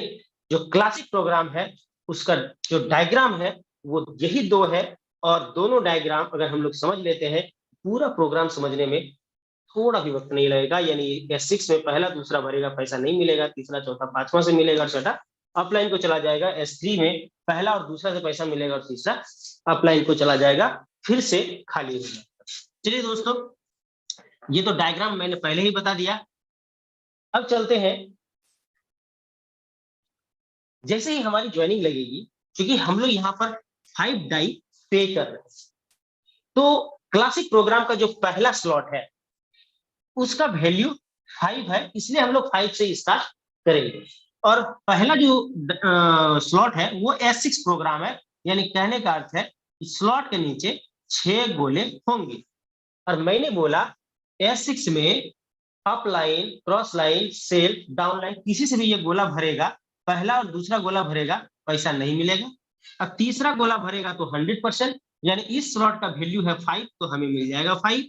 जो क्लासिक प्रोग्राम है उसका जो डायग्राम है वो यही 2 है। और दोनों डायग्राम अगर हम लोग समझ लेते हैं, पूरा प्रोग्राम समझने में थोड़ा भी वक्त नहीं लगेगा। यानी S6 में पहला दूसरा भरेगा, पैसा नहीं मिलेगा, तीसरा चौथा पांचवा से मिलेगा, और छठा अपलाइन को चला जाएगा। S3 में पहला और दूसरा से पैसा मिलेगा और तीसरा अपलाइन को चला जाएगा, फिर से खाली हो जाएगा। चलिए दोस्तों, ये तो डायग्राम मैंने पहले ही बता दिया। अब चलते हैं, जैसे ही हमारी ज्वाइनिंग लगेगी, क्योंकि हम लोग यहाँ पर 5 डाई पे कर रहे हैं, तो क्लासिक प्रोग्राम का जो पहला स्लॉट है उसका वैल्यू 5 है, इसलिए हम लोग 5 से स्टार्ट करेंगे। और पहला जो स्लॉट है वो S6 प्रोग्राम है, यानी कहने का अर्थ है स्लॉट के नीचे 6 गोले होंगे। और मैंने बोला S6 में upline, cross line, sale, downline, किसी से भी ये गोला भरेगा, पहला और दूसरा गोला भरेगा, पैसा नहीं मिलेगा। अब तीसरा गोला भरेगा तो 100%, यानी इस स्लॉट का वैल्यू है 5 तो हमें मिल जाएगा 5।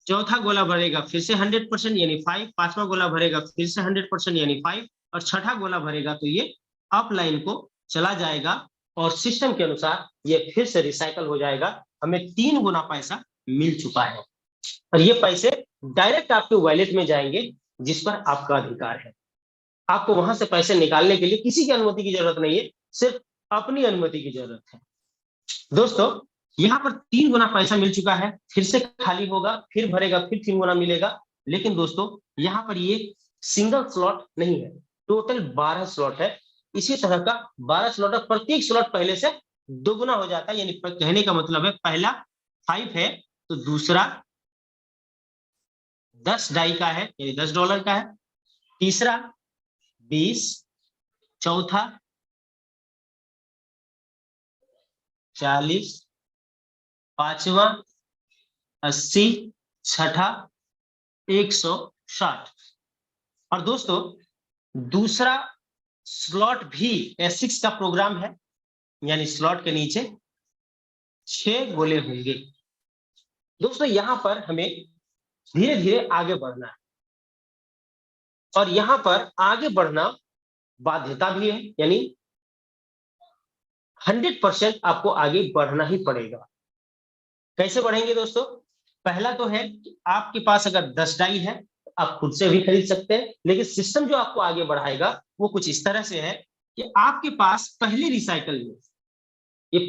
चौथा गोला भरेगा फिर से 100% यानी 5, पांचवा गोला भरेगा फिर से 100% यानी 5, और छठा गोला भरेगा तो ये अप लाइन को चला जाएगा और सिस्टम के अनुसार ये फिर से रिसाइकल हो जाएगा। हमें 3 गुना पैसा मिल चुका है और ये पैसे डायरेक्ट आपके वॉलेट में जाएंगे जिस पर आपका अधिकार है। आपको वहां से पैसे निकालने के लिए किसी की अनुमति की जरूरत नहीं है, सिर्फ अपनी अनुमति की जरूरत है। दोस्तों यहाँ पर 3 गुना पैसा मिल चुका है, फिर से खाली होगा, फिर भरेगा, फिर 3 गुना मिलेगा। लेकिन दोस्तों यहाँ पर ये सिंगल स्लॉट नहीं है, टोटल 12 स्लॉट है। इसी तरह का 12 स्लॉट है, प्रत्येक स्लॉट पहले से 2 गुना हो जाता है। यानी कहने का मतलब है पहला 5 है तो दूसरा 10 डाई का है यानी $10 का है, तीसरा 20, चौथा 40, पांचवा 80, छठा 160। और दोस्तों दूसरा स्लॉट भी S6 का प्रोग्राम है, यानी स्लॉट के नीचे 6 गोले होंगे। दोस्तों यहां पर हमें धीरे धीरे आगे बढ़ना है और यहां पर आगे बढ़ना बाध्यता भी है, यानी 100% आपको आगे बढ़ना ही पड़ेगा। कैसे बढ़ेंगे दोस्तों? पहला तो है कि आपके पास अगर 10 डाई है तो आप खुद से भी खरीद सकते हैं, लेकिन सिस्टम जो आपको आगे बढ़ाएगा वो कुछ इस तरह से है कि आपके पास पहली रिसाइकल में ये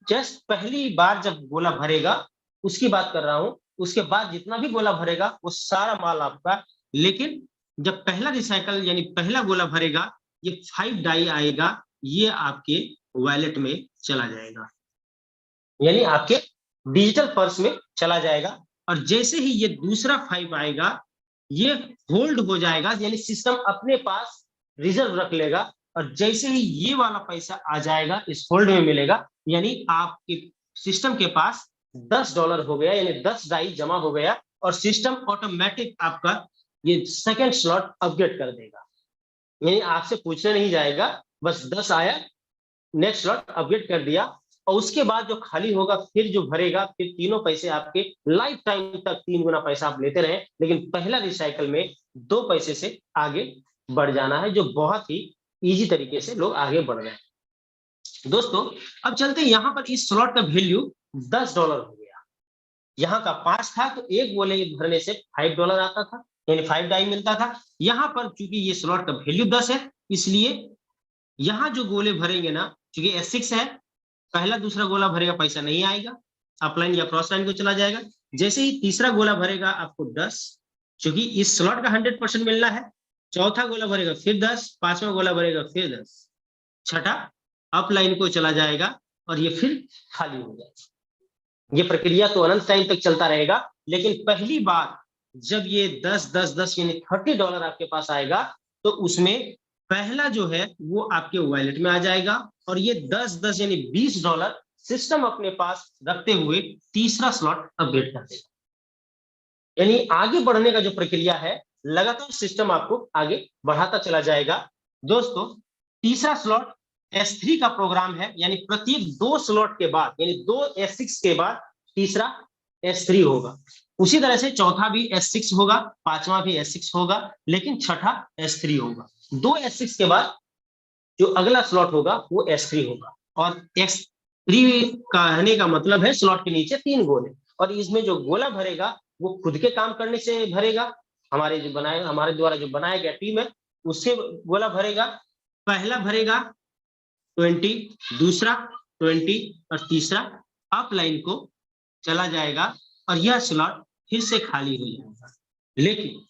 जस्ट पहली बार जब गोला भरेगा उसकी बात कर रहा हूं, उसके बाद जितना भी गोला भरेगा वो सारा माल आपका। लेकिन जब पहला रिसाइकल यानी पहला गोला भरेगा ये 5 डाई आएगा, ये आपके वॉलेट में चला जाएगा, यानी आपके डिजिटल पर्स में चला जाएगा। और जैसे ही ये दूसरा 5 आएगा ये होल्ड हो जाएगा, यानी सिस्टम अपने पास रिजर्व रख लेगा। और जैसे ही ये वाला पैसा आ जाएगा इस होल्ड में मिलेगा, यानी आपके सिस्टम के पास $10 हो गया, यानी 10 डाई जमा हो गया और सिस्टम ऑटोमेटिक आपका ये सेकंड स्लॉट अपग्रेड कर देगा। यानी आपसे पूछने नहीं जाएगा, बस 10 आया, नेक्स्ट स्लॉट अपग्रेड कर दिया, और उसके बाद जो खाली होगा फिर जो भरेगा, फिर तीनों पैसे आपके लाइफ टाइम तक 3 गुना पैसा आप लेते रहे। लेकिन पहला रिसाइकल में 2 पैसे से आगे बढ़ जाना है, जो बहुत ही इजी तरीके से लोग आगे बढ़ रहे हैं। दोस्तों अब चलते हैं, यहाँ पर इस स्लॉट का वैल्यू $10 हो गया। यहाँ का 5 था तो एक गोले भरने से $5 आता था, यानी 5 डाई मिलता था। यहाँ पर चूंकि ये स्लॉट का वैल्यू 10 है, इसलिए यहाँ जो गोले भरेंगे ना, चूंकि S6 है, पहला दूसरा गोला भरेगा पैसा नहीं आएगा, अपलाइन या क्रॉस लाइन को चला जाएगा। जैसे ही तीसरा गोला भरेगा आपको 10, क्योंकि इस स्लॉट का 100% मिलना है। चौथा गोला भरेगा फिर 10, पांचवा गोला भरेगा फिर 10, छठा अपलाइन को चला जाएगा और ये फिर खाली हो जाएगा। ये प्रक्रिया तो अनंत टाइम तक चलता रहेगा, लेकिन पहली बार जब ये 10 10 10 यानी $30 आपके पास आएगा तो उसमें पहला जो है वो आपके वॉलेट में आ जाएगा और ये 10 10 यानी $20 सिस्टम अपने पास रखते हुए तीसरा स्लॉट अपग्रेड कर देगा। यानी आगे बढ़ने का जो प्रक्रिया है लगातार सिस्टम आपको आगे बढ़ाता चला जाएगा। दोस्तों तीसरा स्लॉट S3 का प्रोग्राम है, यानी प्रत्येक 2 स्लॉट के बाद, यानी 2 S6 के बाद तीसरा S3 होगा। उसी तरह से चौथा भी S6 होगा, पांचवा भी S6 होगा, लेकिन छठा S3 होगा। 2 S6 के बाद जो अगला स्लॉट होगा वो S3 होगा। और S3 कहने का मतलब है स्लॉट के नीचे 3 गोले, और इसमें जो गोला भरेगा वो खुद के काम करने से भरेगा, हमारे द्वारा जो बनाया गया टीम है उससे गोला भरेगा। पहला भरेगा 20, दूसरा 20 और तीसरा अप लाइन को चला जाएगा और यह स्लॉट फिर से खाली हो जाएगा। लेकिन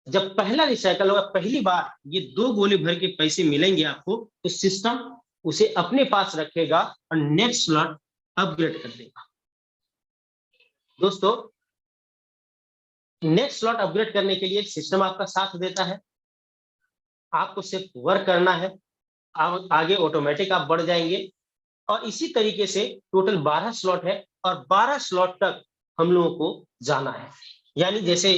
जब पहला रिसाइकल होगा, पहली बार ये 2 गोले भर के पैसे मिलेंगे आपको, तो सिस्टम उसे अपने पास रखेगा और नेक्स्ट स्लॉट अपग्रेड कर देगा। दोस्तों नेक्स्ट स्लॉट अपग्रेड करने के लिए सिस्टम आपका साथ देता है, आपको सिर्फ वर्क करना है, आप आगे ऑटोमेटिक आप बढ़ जाएंगे। और इसी तरीके से टोटल 12 स्लॉट है और 12 स्लॉट तक हम लोगों को जाना है। यानी जैसे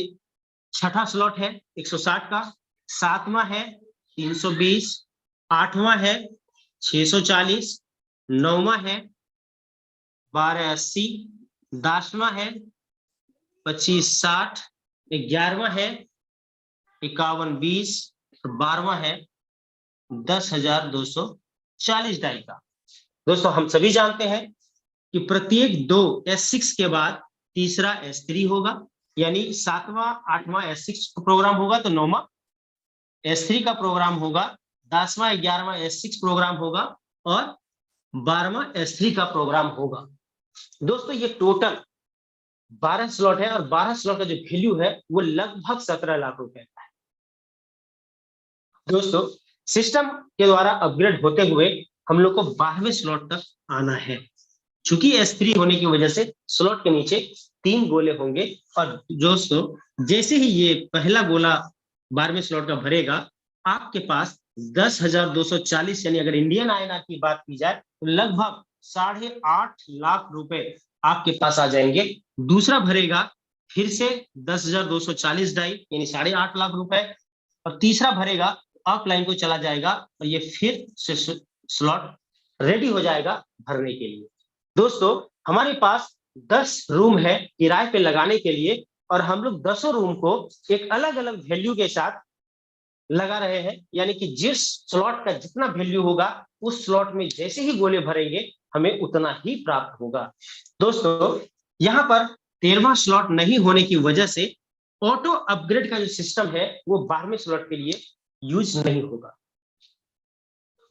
छठा स्लॉट है 160 का, सातवां है 320, आठवां है 640, नौवां है 1280, 10वां है 2560, 11वां है 5120, 12वां है 10,240 डाई का। दोस्तों हम सभी जानते हैं कि प्रत्येक दो S6 के बाद तीसरा S3 होगा, यानी सातवां आठवां S6 प्रोग्राम होगा तो नौवां S3 का प्रोग्राम होगा, 10वां 11वां S6 प्रोग्राम होगा और 12वां S3 का प्रोग्राम होगा। दोस्तों ये टोटल 12 स्लॉट है और 12 स्लॉट का जो वैल्यू है वो लगभग 17 लाख रुपए का है। दोस्तों सिस्टम के द्वारा अपग्रेड होते हुए हम लोग को 12वें स्लॉट तक आना है। चूंकि S3 होने की वजह से स्लॉट के नीचे 3 गोले होंगे और दोस्तों जैसे ही ये पहला गोला 12वें स्लॉट का भरेगा, आपके पास 10,240 यानी अगर इंडियन INR की बात की जाए तो लगभग 8.5 लाख रुपए आपके पास आ जाएंगे। दूसरा भरेगा फिर से 10,240 डाई यानी 8.5 लाख रुपए और तीसरा भरेगा ऑफलाइन को चला जाएगा और ये फिर से स्लॉट रेडी हो जाएगा भरने के लिए। दोस्तों हमारे पास 10 रूम है किराए पे लगाने के लिए और हम लोग 10 रूम को एक अलग अलग वैल्यू के साथ लगा रहे हैं, यानी कि जिस स्लॉट का जितना वैल्यू होगा उस स्लॉट में जैसे ही गोले भरेंगे हमें उतना ही प्राप्त होगा। दोस्तों यहाँ पर 13वां स्लॉट नहीं होने की वजह से ऑटो अपग्रेड का जो सिस्टम है वो 12वें स्लॉट के लिए यूज नहीं होगा।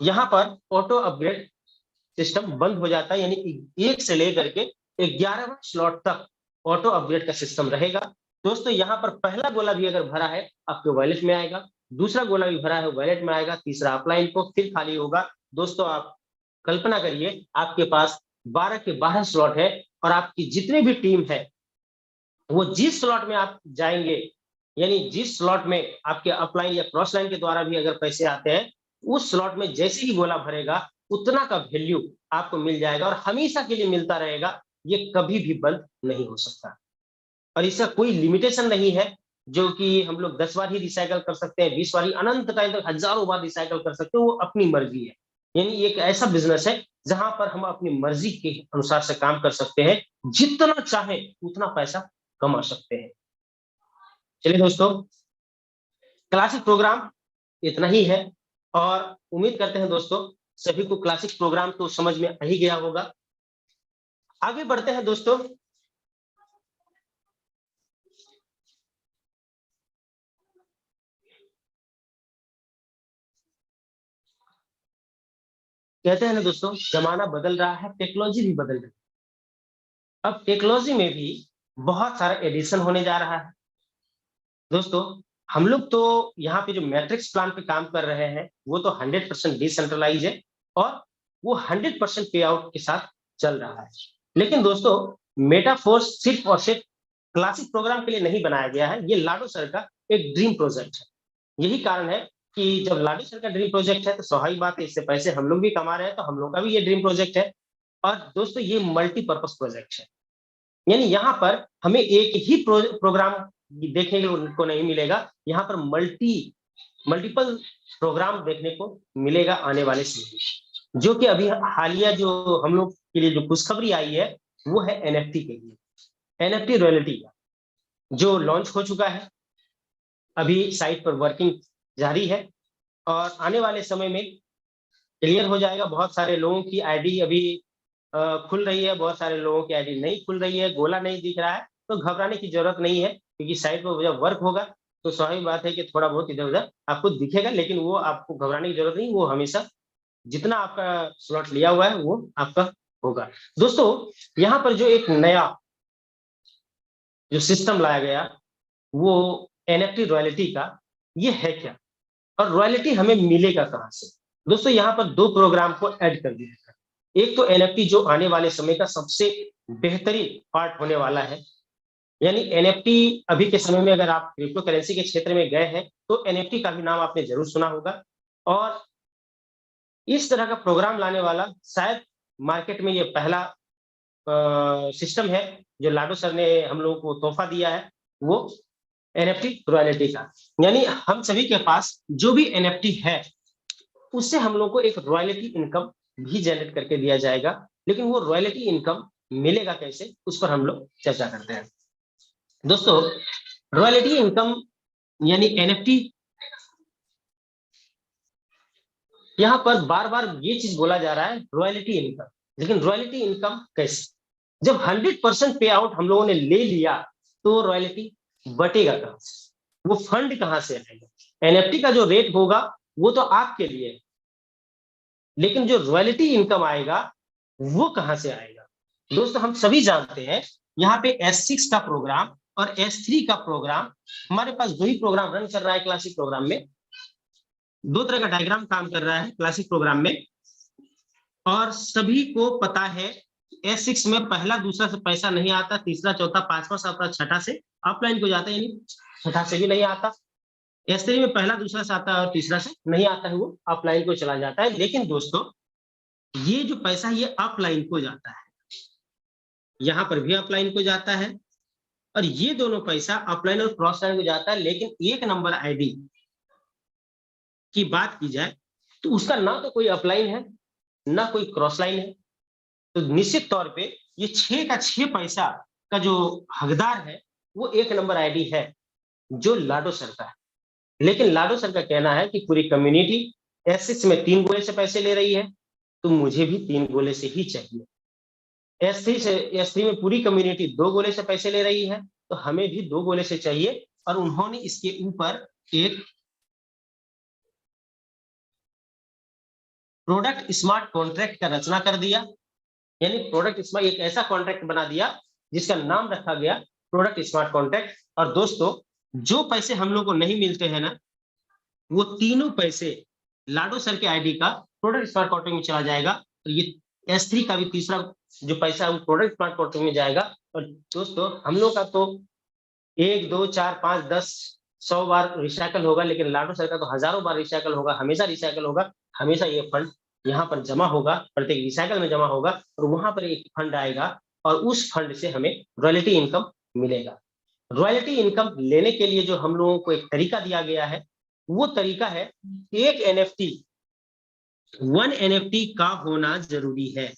यहाँ पर ऑटो अपग्रेड सिस्टम बंद हो जाता है, यानी कि 1 से लेकर के 11वां स्लॉट तक ऑटो अपग्रेड का सिस्टम रहेगा। दोस्तों यहाँ पर पहला गोला भी अगर भरा है आपके वॉलेट में आएगा, दूसरा गोला भी भरा है वॉलेट में आएगा, तीसरा अपलाइन को फिर खाली होगा। दोस्तों आप कल्पना करिए आपके पास 12 के 12 स्लॉट है और आपकी जितनी भी टीम है वो जिस स्लॉट में आप जाएंगे, यानी जिस स्लॉट में आपके अपलाइन या क्रॉस लाइन के द्वारा भी अगर पैसे आते हैं, उस स्लॉट में जैसे ही गोला भरेगा उतना का वैल्यू आपको मिल जाएगा और हमेशा के लिए मिलता रहेगा। ये कभी भी बंद नहीं हो सकता और इसका कोई लिमिटेशन नहीं है जो कि हम लोग 10 बार ही रिसाइकल कर सकते हैं, 20 बार ही, अनंत टाइम तक हजारों बार रिसाइकल कर सकते हैं, वो अपनी मर्जी है। यानी एक ऐसा बिजनेस है जहां पर हम अपनी मर्जी के अनुसार से काम कर सकते हैं, जितना चाहे उतना पैसा कमा सकते हैं। चलिए दोस्तों क्लासिक प्रोग्राम इतना ही है और उम्मीद करते हैं दोस्तों सभी को क्लासिक प्रोग्राम तो समझ में आ ही गया होगा। आगे बढ़ते हैं दोस्तों। कहते हैं ना दोस्तों जमाना बदल रहा है, टेक्नोलॉजी भी बदल रही है। अब टेक्नोलॉजी में भी बहुत सारा एडिशन होने जा रहा है। दोस्तों हम लोग तो यहाँ पे जो मैट्रिक्स प्लान पे काम कर रहे हैं वो तो 100% डिसेंट्रलाइज है और वो 100% पे आउट के साथ चल रहा है। लेकिन दोस्तों मेटाफोर्स सिर्फ और सिर्फ क्लासिक प्रोग्राम के लिए नहीं बनाया गया है, ये लाडो सर का एक ड्रीम प्रोजेक्ट है। यही कारण है कि जब लाडो सर का ड्रीम प्रोजेक्ट है तो स्वाभाविक बात है इससे पैसे हम लोग भी कमा रहे हैं, तो हम लोग का भी ये ड्रीम प्रोजेक्ट है। और दोस्तों ये मल्टीपर्पज प्रोजेक्ट है, यानी यहाँ पर हमें एक ही प्रोग्राम देखने को नहीं मिलेगा, यहाँ पर मल्टीपल प्रोग्राम देखने को मिलेगा आने वाले समय में। जो कि अभी हालिया जो हम लोग के लिए जो खुशखबरी आई है वो है NFT के लिए, NFT रॉयल्टी का जो लॉन्च हो चुका है, अभी साइट पर वर्किंग जारी है और आने वाले समय में क्लियर हो जाएगा। बहुत सारे लोगों की आईडी अभी खुल रही है, बहुत सारे लोगों की आईडी नहीं खुल रही है, गोला नहीं दिख रहा है, तो घबराने की जरूरत नहीं है क्योंकि साइट पर जब वर्क होगा तो स्वाभाविक बात है कि थोड़ा बहुत इधर उधर आपको दिखेगा, लेकिन वो आपको घबराने की जरूरत नहीं, वो हमेशा जितना आपका स्लॉट लिया हुआ है वो आपका होगा। दोस्तों यहाँ पर जो एक नया जो सिस्टम लाया गया वो NFT रॉयल्टी का, ये है क्या और रॉयल्टी हमें मिलेगा कहां से? दोस्तों यहाँ पर दो प्रोग्राम को ऐड कर दिया है। एक तो NFT जो आने वाले समय का सबसे बेहतरीन पार्ट होने वाला है, यानी NFT अभी के समय में अगर आप क्रिप्टो करेंसी के क्षेत्र में गए हैं तो NFT का भी नाम आपने जरूर सुना होगा और इस तरह का प्रोग्राम लाने वाला शायद मार्केट में ये पहला सिस्टम है जो लाडो सर ने हम लोगों को तोहफा दिया है। वो एनएफटी रॉयल्टी का, यानी हम सभी के पास जो भी एनएफटी है उससे हम लोग को एक रॉयल्टी इनकम भी जनरेट करके दिया जाएगा। लेकिन वो रॉयल्टी इनकम मिलेगा कैसे, उस पर हम लोग चर्चा करते हैं। दोस्तों, रॉयल्टी इनकम यानी एनएफटी, यहाँ पर बार बार ये चीज बोला जा रहा है रॉयल्टी इनकम, लेकिन रॉयल्टी इनकम कैसे? जब 100% पे आउट हम लोगों ने ले लिया तो रॉयल्टी बटेगा कहां से, वो फंड कहां से आएगा? एनएफटी का जो रेट होगा वो तो आपके लिए है, लेकिन जो रॉयल्टी इनकम आएगा वो कहां से आएगा? दोस्तों, हम सभी जानते हैं यहाँ पे S6 का प्रोग्राम और S3 का प्रोग्राम, हमारे पास दो ही प्रोग्राम रन कर रहा है क्लासिक प्रोग्राम में। दो तरह का डायग्राम काम कर रहा है क्लासिक प्रोग्राम में, और सभी को पता है S6 में पहला दूसरा से पैसा नहीं आता, तीसरा चौथा पांचवा सातवां छठा से अपलाइन को जाता है, यानी छठा से भी नहीं आता। S3 में पहला दूसरा से आता है और तीसरा से नहीं आता है, वो अपलाइन को चला जाता है। लेकिन दोस्तों, ये जो पैसा ये अपलाइन को जाता है, यहां पर भी अपलाइन को जाता है, और ये दोनों पैसा अपलाइन और क्रॉस लाइन को जाता है। लेकिन एक नंबर आईडी की बात की जाए तो उसका ना तो कोई अपलाइन है ना कोई क्रॉस लाइन है। तो निश्चित तौर पे ये 6 का 6 पैसा का जो हकदार है वो एक नंबर आईडी है, जो लाडो सर का है। लेकिन लाडो सर का कहना है कि पूरी कम्युनिटी S6 में 3 गोले से पैसे ले रही है, तो मुझे भी 3 गोले से ही चाहिए। S3 में पूरी कम्युनिटी 2 गोले से पैसे ले रही है, तो हमें भी 2 गोले से चाहिए। और उन्होंने इसके ऊपर एक प्रोडक्ट स्मार्ट कॉन्ट्रैक्ट का रचना कर दिया, यानी प्रोडक्ट स्मार्ट एक ऐसा कॉन्ट्रैक्ट बना दिया जिसका नाम रखा गया प्रोडक्ट स्मार्ट कॉन्ट्रैक्ट। और दोस्तों, जो पैसे हम लोग को नहीं मिलते हैं ना, वो तीनों पैसे लाडो सर के आईडी का प्रोडक्ट स्मार्ट कॉन्ट्रैक्ट में चला जाएगा। तो ये S3 का भी तीसरा जो पैसा है वो प्रोडक्ट स्मार्ट कॉन्ट्रैक्ट में जाएगा। और दोस्तों, हम लोग का तो 1 2 4 5 10 100 बार रिसाइकल होगा, लेकिन लाडो सर का तो हजारों बार रिसाइकल होगा, हमेशा रिसाइकल होगा। हमेशा ये फंड यहाँ पर जमा होगा, प्रत्येक रिसाइकल में जमा होगा, और वहां पर एक फंड आएगा और उस फंड से हमें रॉयल्टी इनकम मिलेगा। रॉयल्टी इनकम लेने के लिए जो हम लोगों को एक तरीका दिया गया है, वो तरीका है एक एनएफटी 1 एनएफटी का होना जरूरी है।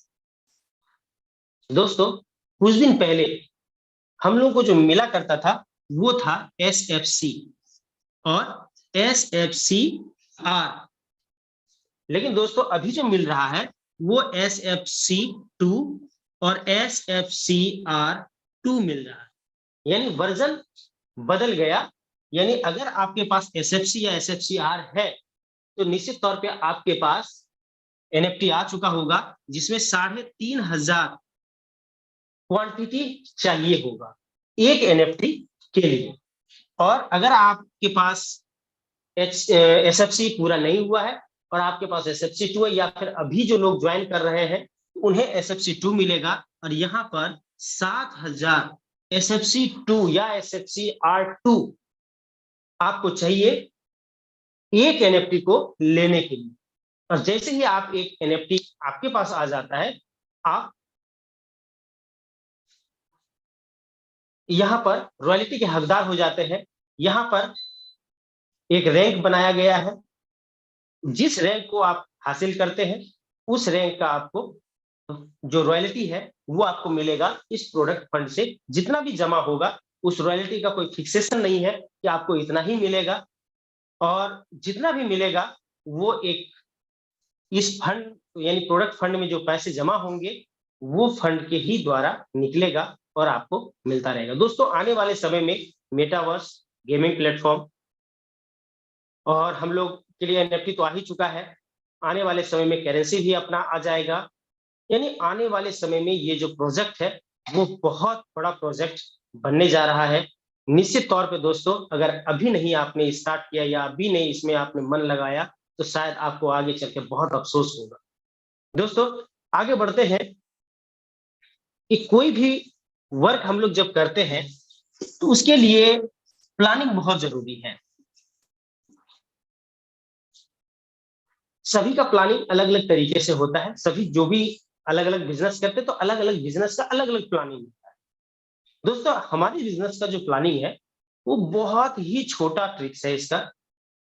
दोस्तों, कुछ दिन पहले हम लोगों को जो मिला करता था वो था SFC और SFCR, लेकिन दोस्तों अभी जो मिल रहा है वो SFC2 और SFCR2 मिल रहा है, यानी वर्जन बदल गया। यानी अगर आपके पास SFC या SFCR है तो निश्चित तौर पे आपके पास एनएफटी आ चुका होगा, जिसमें 3,500 क्वांटिटी चाहिए होगा एक एनएफटी के लिए। और अगर आपके पास SFC पूरा नहीं हुआ है और आपके पास SFC2 है, या फिर अभी जो लोग ज्वाइन कर रहे हैं उन्हें SFC2 मिलेगा, और यहाँ पर 7,000 SFC2 या SFCR2 आपको चाहिए एक एनएफटी को लेने के लिए। और जैसे ही आप एक एनएफटी आपके पास आ जाता है, आप यहां पर रॉयल्टी के हकदार हो जाते हैं। यहां पर एक रैंक बनाया गया है, जिस रैंक को आप हासिल करते हैं उस रैंक का आपको जो रॉयल्टी है वो आपको मिलेगा इस प्रोडक्ट फंड से। जितना भी जमा होगा उस रॉयल्टी का कोई फिक्सेशन नहीं है कि आपको इतना ही मिलेगा, और जितना भी मिलेगा वो एक इस फंड यानी प्रोडक्ट फंड में जो पैसे जमा होंगे वो फंड के ही द्वारा निकलेगा और आपको मिलता रहेगा। दोस्तों, आने वाले समय में मेटावर्स, गेमिंग प्लेटफॉर्म, और हम लोग के लिए एनएफटी तो आ ही चुका है, आने वाले समय में करेंसी भी अपना आ जाएगा। यानी आने वाले समय में ये जो प्रोजेक्ट है वो बहुत बड़ा प्रोजेक्ट बनने जा रहा है। निश्चित तौर पे दोस्तों, अगर अभी नहीं आपने स्टार्ट किया या अभी नहीं इसमें आपने मन लगाया तो शायद आपको आगे चल के बहुत अफसोस होगा। दोस्तों, आगे बढ़ते हैं कि कोई भी वर्क हम लोग जब करते हैं तो उसके लिए प्लानिंग बहुत जरूरी है। सभी का प्लानिंग अलग अलग तरीके से होता है, सभी जो भी अलग अलग बिजनेस करते हैं तो अलग अलग बिजनेस का अलग अलग प्लानिंग होता है। दोस्तों, हमारी बिजनेस का जो प्लानिंग है वो बहुत ही छोटा ट्रिक्स है इसका,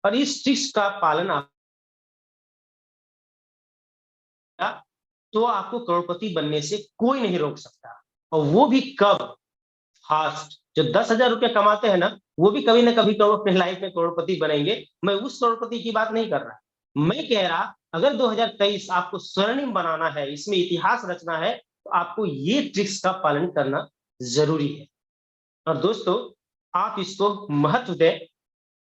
और इस ट्रिक्स का पालन आप तो आपको करोड़पति बनने से कोई नहीं रोक सकता। और वो भी कब? फास्ट। जो 10,000 रुपया कमाते हैं ना, वो भी कभी ना कभी तो अपने लाइफ में करोड़पति बनेंगे। मैं उस करोड़पति की बात नहीं कर रहा, मैं कह रहा अगर 2023 आपको स्वर्णिम बनाना है, इसमें इतिहास रचना है, तो आपको ये ट्रिक्स का पालन करना जरूरी है। और दोस्तों, आप इसको महत्व दें।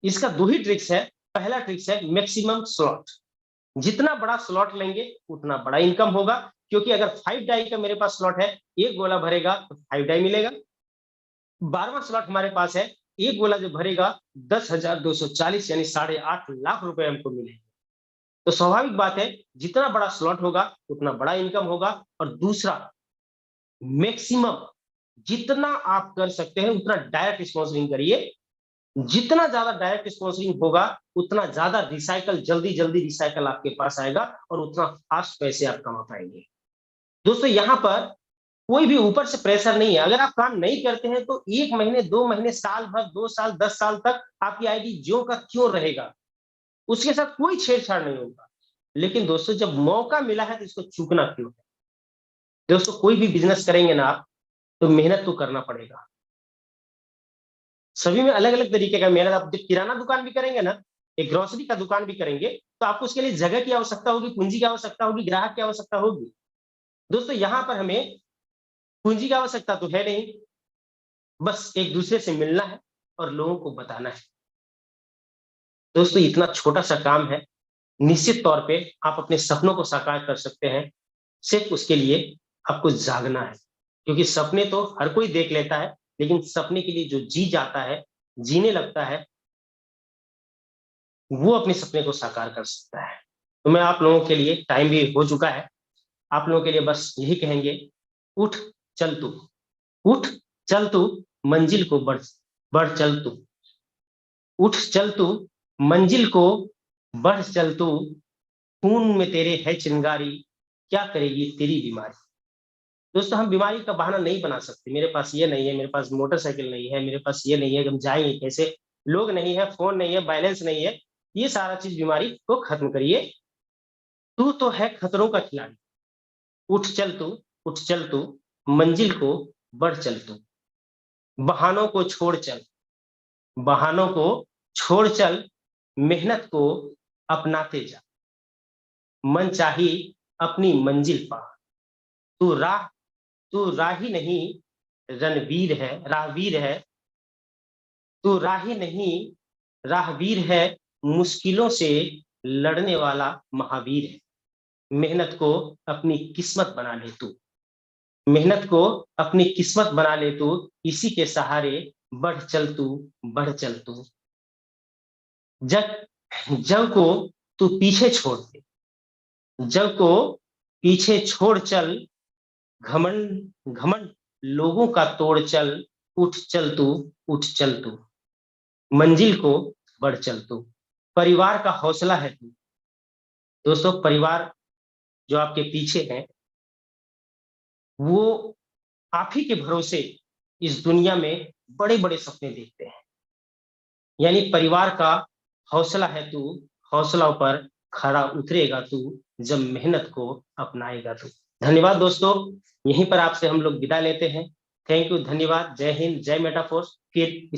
इसका दो ही ट्रिक्स है। पहला ट्रिक्स है मैक्सिमम स्लॉट। जितना बड़ा स्लॉट लेंगे उतना बड़ा इनकम होगा, क्योंकि अगर 5 डाई का मेरे पास स्लॉट है, एक गोला भरेगा तो 5 डाई मिलेगा। 12वां स्लॉट हमारे पास है, एक गोला जो भरेगा 10,240 यानी 8.5 लाख रुपए हमको मिलेंगे। तो स्वाभाविक बात है, जितना बड़ा स्लॉट होगा उतना बड़ा इनकम होगा। और दूसरा, मैक्सिमम जितना आप कर सकते हैं उतना डायरेक्ट स्पॉन्सरिंग करिए। जितना ज्यादा डायरेक्ट स्पॉन्सरिंग होगा, उतना ज्यादा रिसाइकल, जल्दी जल्दी रिसाइकल आपके पास आएगा, और उतना फास्ट पैसे आप कमा पाएंगे। दोस्तों, यहाँ पर कोई भी ऊपर से प्रेशर नहीं है। अगर आप काम नहीं करते हैं तो 1 महीने, 2 महीने, साल भर, 2 साल, 10 साल तक आपकी आईडी ज्यों का त्यों रहेगा, उसके साथ कोई छेड़छाड़ नहीं होगा। लेकिन दोस्तों, जब मौका मिला है तो इसको चूकना क्यों है? दोस्तों, कोई भी बिजनेस करेंगे ना आप, तो मेहनत तो करना पड़ेगा। सभी में अलग अलग तरीके का मेहनत। आप जब किराना दुकान भी करेंगे ना, एक ग्रोसरी का दुकान भी करेंगे, तो आपको उसके लिए जगह की आवश्यकता होगी, पूंजी की आवश्यकता होगी, ग्राहक की आवश्यकता होगी। दोस्तों, यहाँ पर हमें पूंजी की आवश्यकता तो है नहीं, बस एक दूसरे से मिलना है और लोगों को बताना है। दोस्तों, इतना छोटा सा काम है, निश्चित तौर पे आप अपने सपनों को साकार कर सकते हैं। सिर्फ उसके लिए आपको जागना है, क्योंकि सपने तो हर कोई देख लेता है, लेकिन सपने के लिए जो जी जाता है, जीने लगता है, वो अपने सपने को साकार कर सकता है। तो मैं आप लोगों के लिए, टाइम भी हो चुका है, आप लोगों के लिए बस यही कहेंगे, उठ चल तू, उठ चल तू, मंजिल को बढ़ बढ़ चल तू, उठ चल तू, मंजिल को बढ़ चल तू, खून में तेरे है चिंगारी, क्या करेगी तेरी बीमारी। दोस्तों, हम बीमारी का बहाना नहीं बना सकते। मेरे पास ये नहीं है, मेरे पास मोटरसाइकिल नहीं है, मेरे पास ये नहीं है, हम जाएंगे कैसे, लोग नहीं है, फोन नहीं है, बैलेंस नहीं है, ये सारा चीज बीमारी को खत्म करिए। तू तो है खतरों का खिलाड़ी, उठ चल तू, उठ चल तू, मंजिल को बढ़ चल तू, बहानों को छोड़ चल, बहानों को छोड़ चल, मेहनत को अपनाते जा, मन चाही अपनी मंजिल पा। तू राह, तू राही नहीं, रणवीर है, राहवीर है। तू राही नहीं, राहवीर है, मुश्किलों से लड़ने वाला महावीर है। मेहनत को अपनी किस्मत बना ले तू, मेहनत को अपनी किस्मत बना ले तू, इसी के सहारे बढ़ चल तू, बढ़ चल तू। जग जग को तू पीछे छोड़ दे, जग को पीछे छोड़ चल, घमंड घमंड लोगों का तोड़ चल, उठ चल तू, उठ चल तू, मंजिल को बढ़ चल तू। परिवार का हौसला है तू। दोस्तों, परिवार जो आपके पीछे है, वो आप ही के भरोसे इस दुनिया में बड़े बड़े सपने देखते हैं। यानी परिवार का हौसला है तू, हौसलों पर खरा उतरेगा तू, जब मेहनत को अपनाएगा तू। धन्यवाद दोस्तों, यहीं पर आपसे हम लोग विदा लेते हैं। थैंक यू, धन्यवाद, जय हिंद, जय मेटाफोर्स। फिर